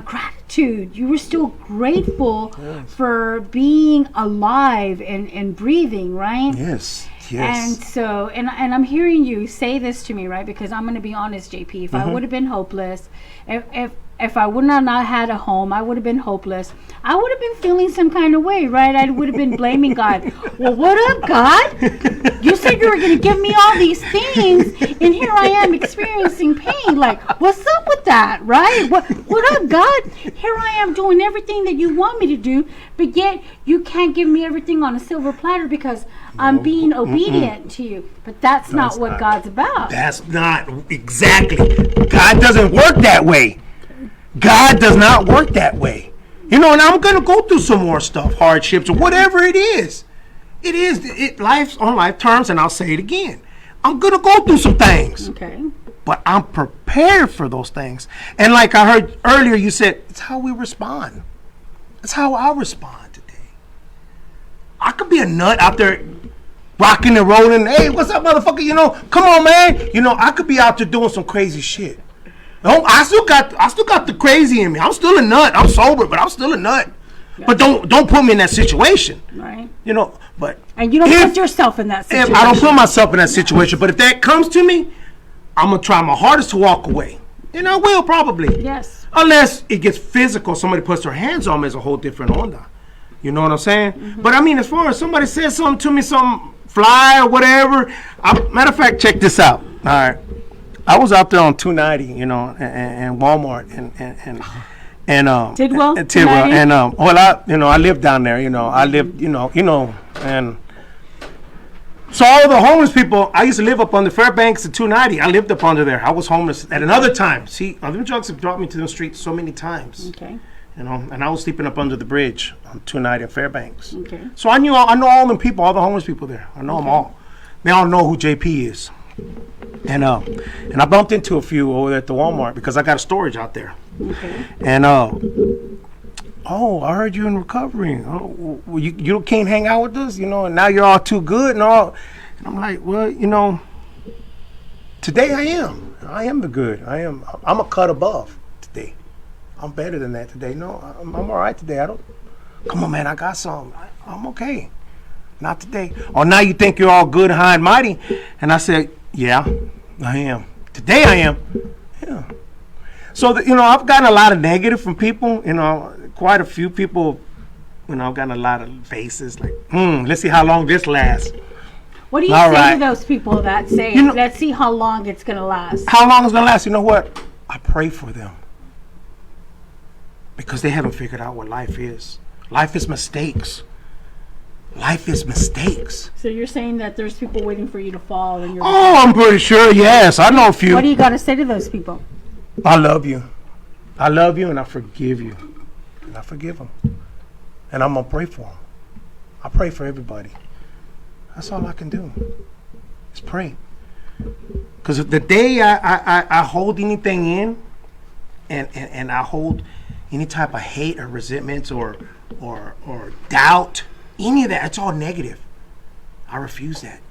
gratitude. You were still grateful for being alive and breathing, right? Yes. And so, and I'm hearing you say this to me, right? Because I'm going to be honest, JP. If I would have been hopeless, if I would not had a home, I would have been hopeless. I would have been feeling some kind of way, right? I would have been blaming God. Well, what up, God? You said you were going to give me all these things, and here I am experiencing pain. Like, what's up with that, right? What up, God? Here I am doing everything that you want me to do, but yet you can't give me everything on a silver platter because I'm being obedient to you. But that's not what God's about. That's not exactly. God doesn't work that way. God does not work that way. And I'm going to go through some more stuff, hardships, or whatever it is. Life's on life terms, and I'll say it again. I'm going to go through some things. Okay. But I'm prepared for those things. And like I heard earlier, you said, it's how we respond. That's how I respond today. I could be a nut out there rocking and rolling. Hey, what's up, motherfucker? Come on, man. I could be out there doing some crazy shit. I still got the crazy in me. I'm still a nut. I'm sober, but I'm still a nut. Yeah. But don't put me in that situation. Right. But and you don't put yourself in that situation. If I don't put myself in that situation, but if that comes to me, I'm gonna try my hardest to walk away. And I will probably. Yes. Unless it gets physical, somebody puts their hands on me, is a whole different onda. You know what I'm saying? Mm-hmm. But I mean, as far as somebody says something to me, some fly or whatever. Matter of fact, check this out. All right. I was out there on 290, and Walmart and Tidwell, and I lived down there, I lived, and so all the homeless people, I used to live up on the Fairbanks at 290. I lived up under there. I was homeless at another time. See, them drugs have brought me to the streets so many times. Okay. you know, and I was sleeping up under the bridge on 2 night in Fairbanks. Okay. So I know all them people, all the homeless people there. I know them all. They all know who JP is. And I bumped into a few over there at the Walmart because I got a storage out there. Okay. And oh, I heard you in recovery. Oh, well, you can't hang out with us, you know, and now you're all too good and all. And I'm like, well, you know, today I am the good. I'm a cut above today. I'm better than that today. No, I'm all right today. Come on, man, I got some. I'm okay. Not today. Oh, now you think you're all good, high and mighty. And I said, yeah, I am. Today I am. Yeah. So, you know, I've gotten a lot of negative from people, you know, quite a few people, you know, I've gotten a lot of faces like, let's see how long this lasts. What do you say to those people that say, you know, let's see how long it's going to last? How long it's going to last? You know what? I pray for them. Because they haven't figured out what life is. Life is mistakes. Life is mistakes. So you're saying that there's people waiting for you to fall? And I'm pretty sure, yes. I know a few. What do you got to say to those people? I love you. I love you and I forgive you. And I forgive them. And I'm going to pray for them. I pray for everybody. That's all I can do. Is pray. Because the day I hold anything in and I hold any type of hate or resentments or doubt, any of that, it's all negative. I refuse that.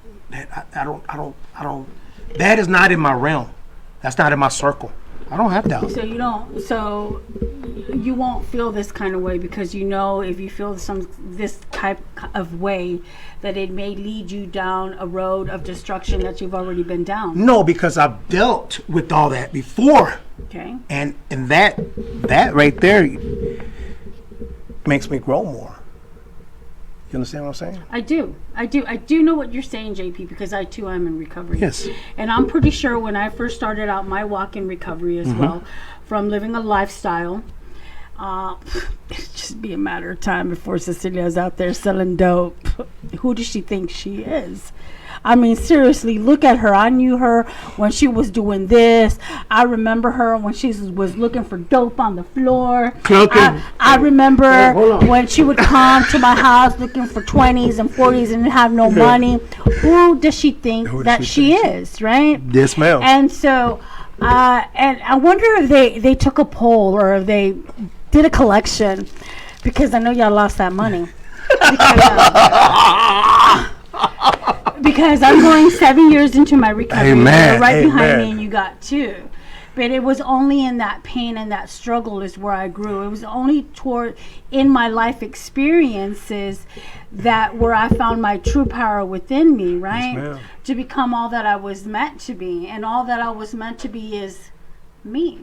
I don't. That is not in my realm. That's not in my circle. I don't have doubt. So you don't. So you won't feel this kind of way because you know if you feel this type of way, that it may lead you down a road of destruction that you've already been down. No, because I've dealt with all that before. Okay. And that right there makes me grow more. You understand what I'm saying? I do know what you're saying, JP, because I too am in recovery. Yes. And I'm pretty sure when I first started out my walk in recovery as well, from living a lifestyle, it'd just be a matter of time before Cecilia's out there selling dope. Who does she think she is? I mean, seriously, look at her. I knew her when she was doing this. I remember her when she was looking for dope on the floor. I remember when she would come to my house looking for 20s and 40s and have no money. Who does she think that she is, right? Yes, ma'am. And so, and I wonder if they took a poll or if they did a collection, because I know y'all lost that money. Because I'm going 7 years into my recovery. Amen. You're right behind Amen. me, and you got 2. But it was only in that pain and that struggle is where I grew. It was only in my life experiences that where I found my true power within me, right? Yes, to become all that I was meant to be. And all that I was meant to be is me.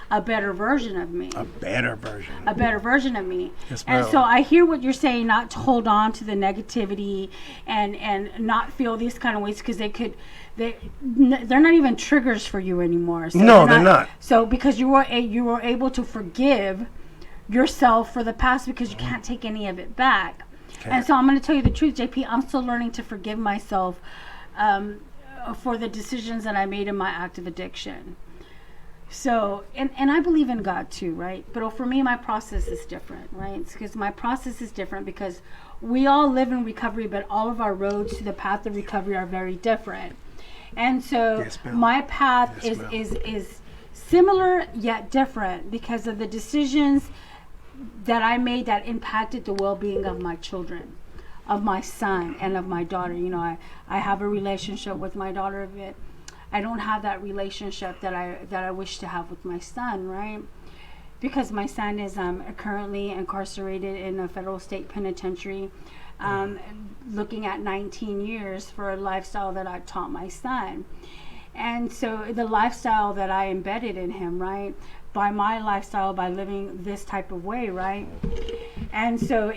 A better version of me. A better version of me. Yes, and so I hear what you're saying, not to hold on to the negativity and not feel these kind of ways, because they're not even triggers for you anymore. So no, they're not. So because you were able to forgive yourself for the past, because you can't take any of it back. Okay. And so I'm going to tell you the truth, JP. I'm still learning to forgive myself for the decisions that I made in my active addiction. So, and I believe in God too, right? But for me, my process is different, right? It's because my process is different because we all live in recovery, but all of our roads to the path of recovery are very different. And so my path is similar yet different because of the decisions that I made that impacted the well-being of my children, of my son and of my daughter. You know, I have a relationship with my daughter a bit. I don't have that relationship that I wish to have with my son, right? Because my son is currently incarcerated in a federal state penitentiary, looking at 19 years for a lifestyle that I taught my son. And so the lifestyle that I embedded in him, right? By my lifestyle, by living this type of way, right? And so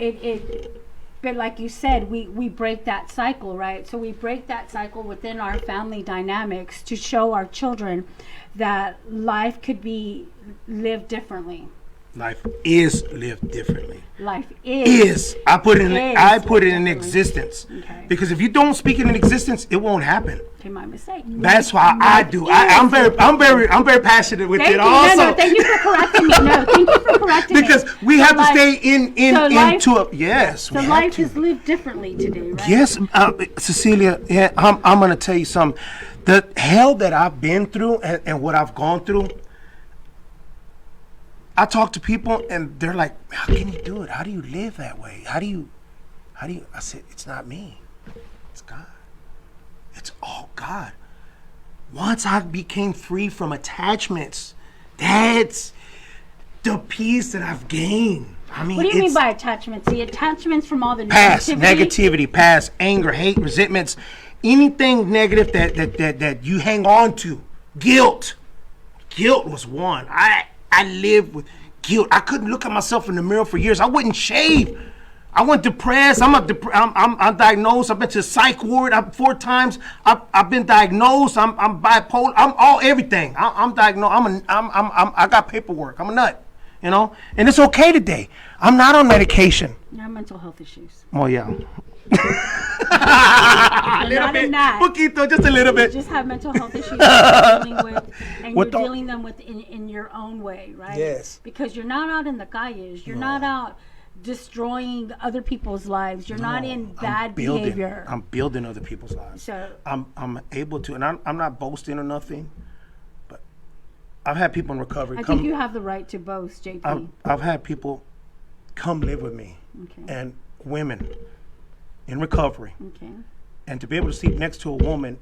but like you said, we break that cycle, right? So we break that cycle within our family dynamics to show our children that life could be lived differently. Life is lived differently. Life is. I put it in differently. existence. Okay. Because if you don't speak it in existence, it won't happen. Okay, my mistake. That's why I do. I'm very passionate with Thank it. you. Also, No, thank you for correcting me. No, thank you for correcting me. because we have to stay into a yes. So life is lived differently today, right? Yes, Cecilia. Yeah, I'm gonna tell you something. The hell that I've been through and what I've gone through. I talk to people and they're like, "How can you do it? How do you live that way? How do you?" I said, "It's not me. It's God. It's all God." Once I became free from attachments, that's the peace that I've gained. I mean, What do you mean by attachments? The attachments from all the past negativity? negativity, past anger, hate, resentments, anything negative that you hang on to. Guilt was one. I lived with guilt. I couldn't look at myself in the mirror for years. I wouldn't shave. I went depressed. I'm diagnosed. I've been to psych ward 4 times. I've been diagnosed. I'm bipolar. I'm all everything. I'm diagnosed. I got paperwork. I'm a nut. You know, and it's okay today. I'm not on medication. You have mental health issues. Oh yeah. A little bit. Poquito, just a little bit. You just have mental health issues that you're dealing with, and What you're dealing them with in your own way, right? Yes. Because you're not out in the calles. You're not out destroying other people's lives. You're not in bad behavior. I'm building other people's lives. So I'm able to, and I'm not boasting or nothing, but I've had people in recovery I think you have the right to boast, JP. I've had people come live with me, and women in recovery, and to be able to sleep next to a woman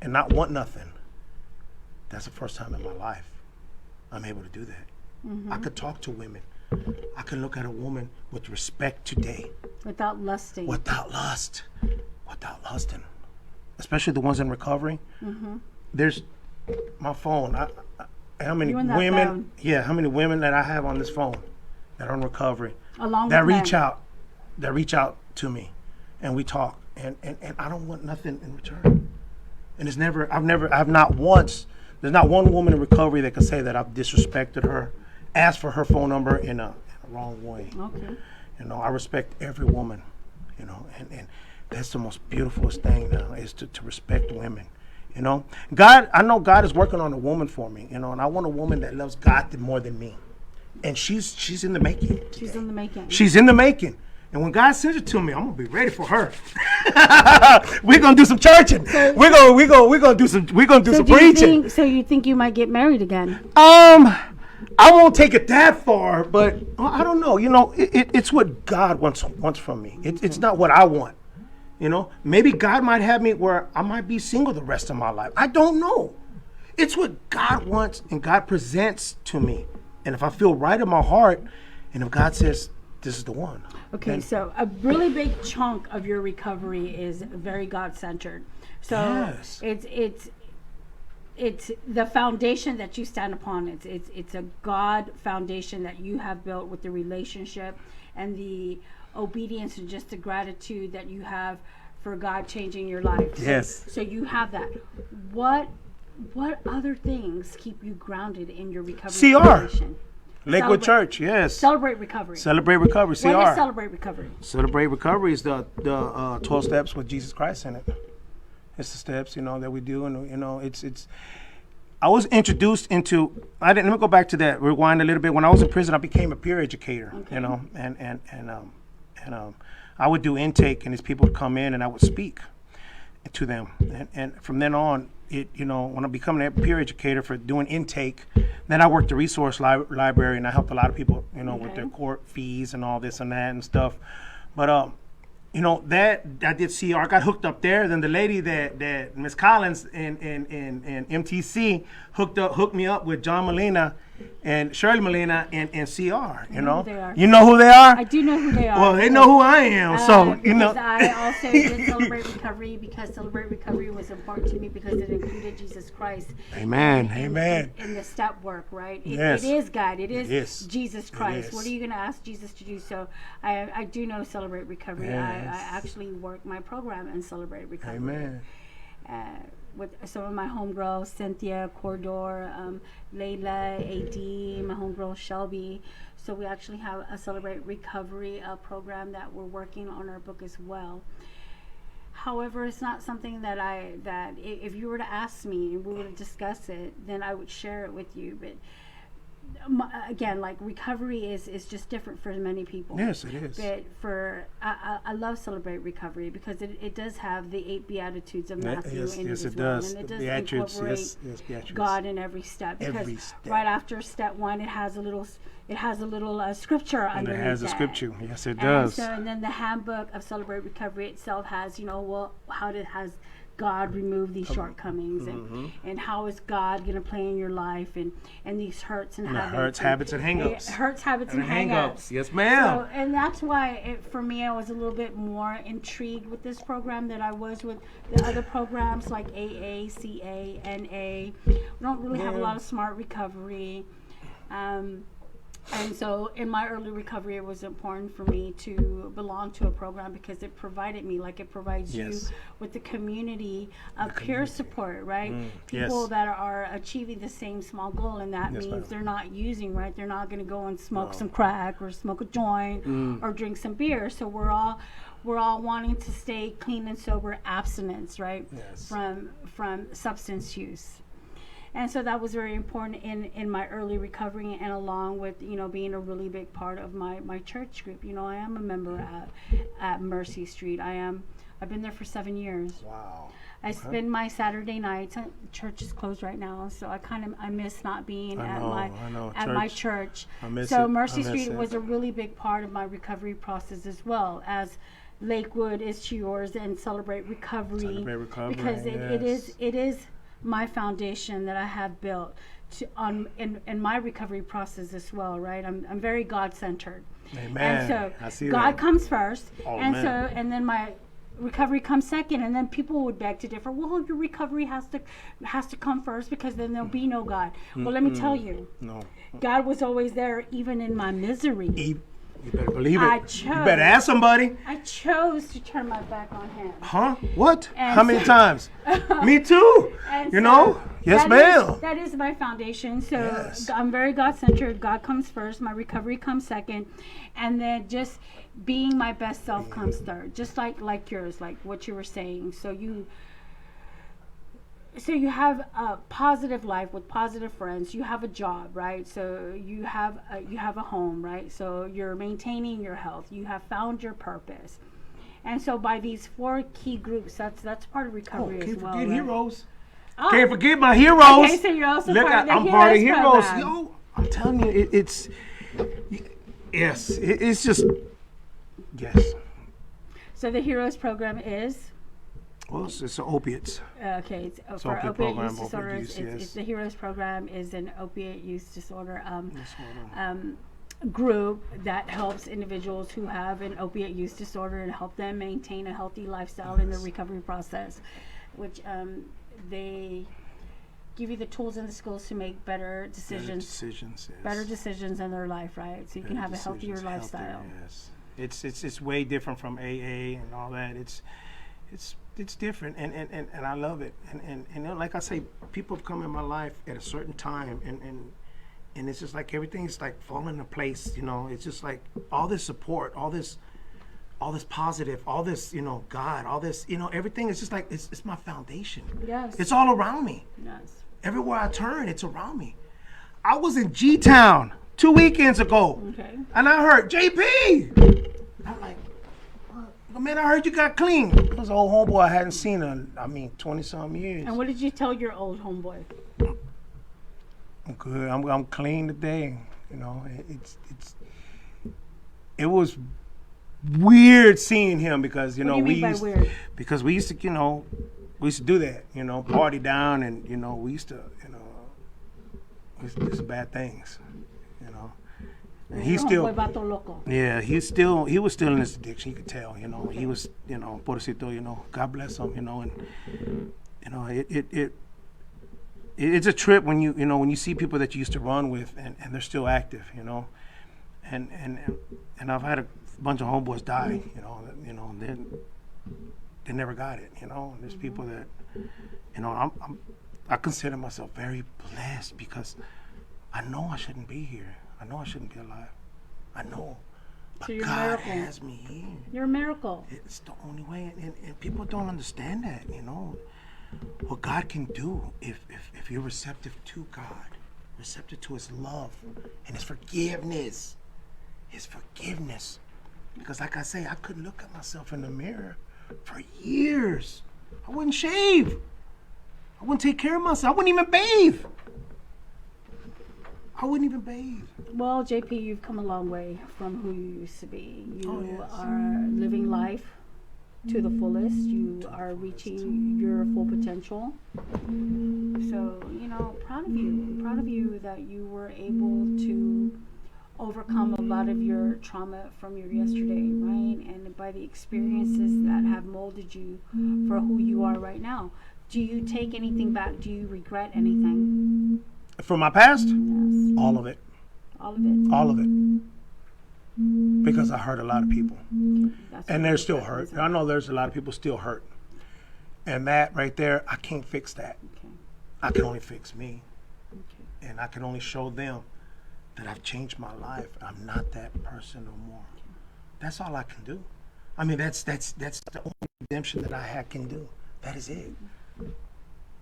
and not want nothing, that's the first time in my life I'm able to do that. I could talk to women. I can look at a woman with respect today. Without lusting. Without lusting. Especially the ones in recovery. There's my phone. How many women? Phone. Yeah, how many women that I have on this phone that are in recovery Along that with reach men. out, to me, and we talk, and I don't want nothing in return. And I've not once. There's not one woman in recovery that can say that I've disrespected her, asked for her phone number in a wrong way. Okay. You know, I respect every woman. You know, and that's the most beautifulest thing now is to respect women. You know, I know God is working on a woman for me. You know, and I want a woman that loves God more than me. And she's in the making. She's in the making. She's in the making. And when God sends it to me, I'm gonna be ready for her. We're gonna do some churching. We're gonna do some preaching. So you think you might get married again? I won't take it that far, but I don't know. You know, it's what God wants from me. It's not what I want. You know, maybe God might have me where I might be single the rest of my life. I don't know. It's what God wants and God presents to me. And if I feel right in my heart, and if God says this is the one. Okay, so a really big chunk of your recovery is very God-centered. So Yes. it's the foundation that you stand upon. It's a God foundation that you have built with the relationship and the obedience and just the gratitude that you have for God changing your life. Yes. So you have that. What other things keep you grounded in your recovery CR. foundation? Lakewood Church, yes. Celebrate recovery. Celebrate recovery, CR. What is Celebrate Recovery? Celebrate recovery is the 12 steps with Jesus Christ in it. It's the steps, you know, that we do, and you know, it's. I was introduced into. Let me go back to that. Rewind a little bit. When I was in prison, I became a peer educator. Okay. You know, and I would do intake, and these people would come in, and I would speak to them, and from then on, when I became a peer educator for doing intake, then I worked the resource library, and I helped a lot of people, with their court fees and all this and that and stuff. But that I did CR. I got hooked up there. Then the lady that Miss Collins in MTC hooked me up with John Molina and Shirley Molina in CR. You know who they are? I do know who they are. Well, they know who I am. Because I also did Celebrate Recovery because Celebrate Recovery was important to me because it included Jesus Christ. Amen. In the step work, right? Yes. It is God. It is Yes. Jesus Christ. Yes. What are you going to ask Jesus to do? So I do know Celebrate Recovery. Yes. I actually work my program in Celebrate Recovery. Amen. with some of my homegirls, Cynthia, Cordor, Layla, AD, my homegirl Shelby. So we actually have a Celebrate Recovery program that we're working on our book as well. However, it's not something that if you were to ask me and we were to discuss it, then I would share it with you. But again, like recovery is just different for many people. Yes, it is. But I love Celebrate Recovery because it does have the 8 Beatitudes of Matthew in it as it well. does. And it does Beatitudes, incorporate Beatitudes. God in every step. Because every step. right after step 1, it has a little scripture and underneath it has that. a scripture. Yes, it does. And then the handbook of Celebrate Recovery itself has, has God remove these shortcomings, and how is God going to play in your life, and these hurts and habits. Hurts, habits, and hang-ups. Hurts, habits, and hang-ups. Yes, ma'am. So, and that's why, for me, I was a little bit more intrigued with this program than I was with the other programs like AA, CA, NA. We don't really have a lot of smart recovery. And so in my early recovery, it was important for me to belong to a program because it provided me, like it provides you with the community of peer support, right? People that are achieving the same small goal, and that means they're not using, right? They're not going to go and smoke some crack or smoke a joint or drink some beer. So we're all wanting to stay clean and sober, abstinence, right? Yes. From substance use. And so that was very important in my early recovery, and along with, being a really big part of my church group. I am a member at Mercy Street. I've been there for 7 years. Wow. I spend my Saturday nights. Church is closed right now, so I miss not being at my church. So Mercy Street was a really big part of my recovery process, as well as Lakewood is to yours, and Celebrate Recovery. Because it is my foundation that I have built in my recovery process as well, right? I'm very God-centered. Amen. And so I see God that. comes first, and man. and then my recovery comes second, and then people would beg to differ. Well, your recovery has to come first because then there'll be no God. Well, let me tell you, God was always there even in my misery. You better believe it. You better ask somebody. I chose to turn my back on him. Huh? What? And how many times? Me too. Yes, ma'am. That is my foundation. So yes. I'm very God-centered. God comes first. My recovery comes second. And then just being my best self comes third. Just like yours, like what you were saying. So you have a positive life with positive friends. You have a job, right? So you have a home, right? So you're maintaining your health. You have found your purpose. And so by these 4 key groups, that's part of recovery as well. Can't forget heroes. Oh. Can't forget my heroes. Okay, so you're also part of the I'm part of heroes. program. Yo, I'm telling you, it's just yes. So the Heroes program is? Well, it's opiates. Okay, it's for opiate use disorders. It's the Heroes program is an opiate use disorder group that helps individuals who have an opiate use disorder and help them maintain a healthy lifestyle in the recovery process, which they give you the tools and the skills to make better decisions. Better decisions in their life, right? So you can have a healthier lifestyle. Yes. It's way different from AA and all that. It's different, and I love it. And like I say, people have come in my life at a certain time, and it's just like everything's like falling into place. It's just like all this support, all this positive, all this, God, all this, everything is just like it's my foundation. Yes. It's all around me. Yes. Everywhere I turn, it's around me. I was in G-Town 2 weekends ago, Okay. and I heard JP. I'm like, man, I heard you got clean. It was an old homeboy I hadn't seen in, 20-some years. And what did you tell your old homeboy? I'm good. I'm clean today. It was weird seeing him because What do you mean by weird? Because we used to do that, party down, and we used to do some bad things, And he was still in his addiction. You could tell, Okay. He was, pobrecito, God bless him, and it's a trip when when you see people that you used to run with and they're still active, and I've had a bunch of homeboys die, they never got it, you know. And there's people that, you know, I consider myself very blessed because I know I shouldn't be here. I know I shouldn't be alive. I know. But So you're a God miracle. has me here. You're a miracle. It's the only way, and people don't understand that, you know. What God can do if you're receptive to God, receptive to His love and His forgiveness. His forgiveness. Because like I say, I couldn't look at myself in the mirror for years. I wouldn't shave. I wouldn't take care of myself. I wouldn't even bathe. I wouldn't even bathe. Well, JP, you've come a long way from who you used to be. You yes. are living life to the fullest. You are reaching your full potential. So, you know, proud of you. Proud of you that you were able to overcome a lot of your trauma from your yesterday, right? And by the experiences that have molded you for who you are right now. Do you take anything back? Do you regret anything? From my past? Yes. All of it. All of it. All of it. Because I hurt a lot of people. That's And what they're you still said, hurt. isn't it? I know there's a lot of people still hurt. And that right there, I can't fix that. Okay. I can only fix me. Okay. And I can only show them that I've changed my life. I'm not that person no more. That's all I can do. I mean, that's the only redemption that I can do. That is it.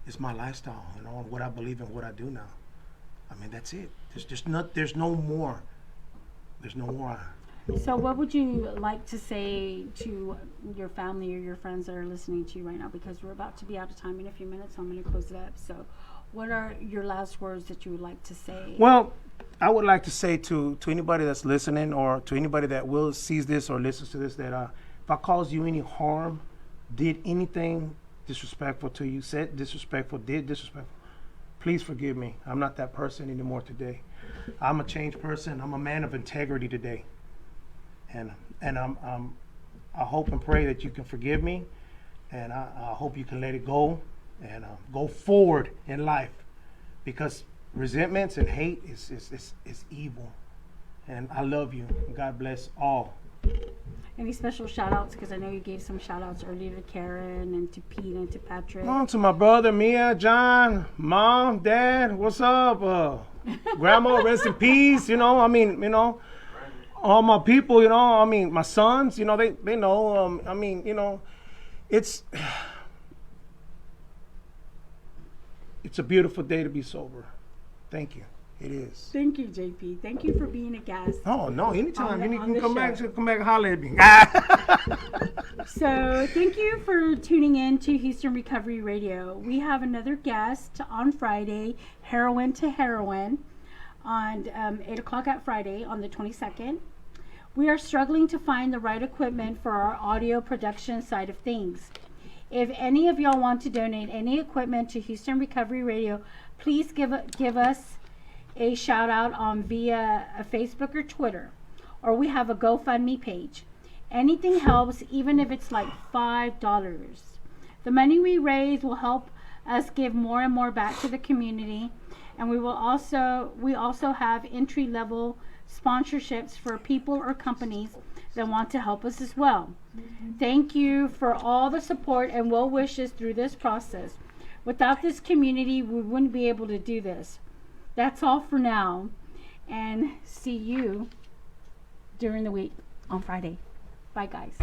It's my lifestyle, you know, and what I believe in, what I do now. I mean, that's it. There's no more. There's no more. So what would you like to say to your family or your friends that are listening to you right now? Because we're about to be out of time in a few minutes, so I'm going to close it up. So what are your last words that you would like to say? Well, I would like to say to anybody that's listening or to anybody that will sees this or listens to this that if I caused you any harm, did anything disrespectful to you, said disrespectful, did disrespectful, please forgive me. I'm not that person anymore today. I'm a changed person. I'm a man of integrity today. And I hope and pray that you can forgive me, and I hope you can let it go and go forward in life, because resentments and hate is evil. And I love you. God bless all. Any special shout outs? Because I know you gave some shout outs earlier to Karen and to Pete and to Patrick. On to my brother, Mia, John, Mom, Dad, what's up? Grandma, rest in peace. You know, I mean, you know, all my people, you know, I mean, my sons, you know, they know. I mean, you know, it's a beautiful day to be sober. Thank you. It is. Thank you, JP. Thank you for being a guest. Oh no, anytime. You on can the come show. back and holler at me. So thank you for tuning in to Houston Recovery Radio. We have another guest on Friday, Heroin to Heroin, on 8 o'clock at Friday on the 22nd. We are struggling to find the right equipment for our audio production side of things. If any of y'all want to donate any equipment to Houston Recovery Radio, please give us a shout out on via a Facebook or Twitter, or we have a GoFundMe page. Anything helps, even if it's like $5. The money we raise will help us give more and more back to the community, and we also have entry level sponsorships for people or companies that want to help us as well. Thank you for all the support and well wishes through this process. Without this community, we wouldn't be able to do this. That's all for now, and see you during the week on Friday. Bye, guys.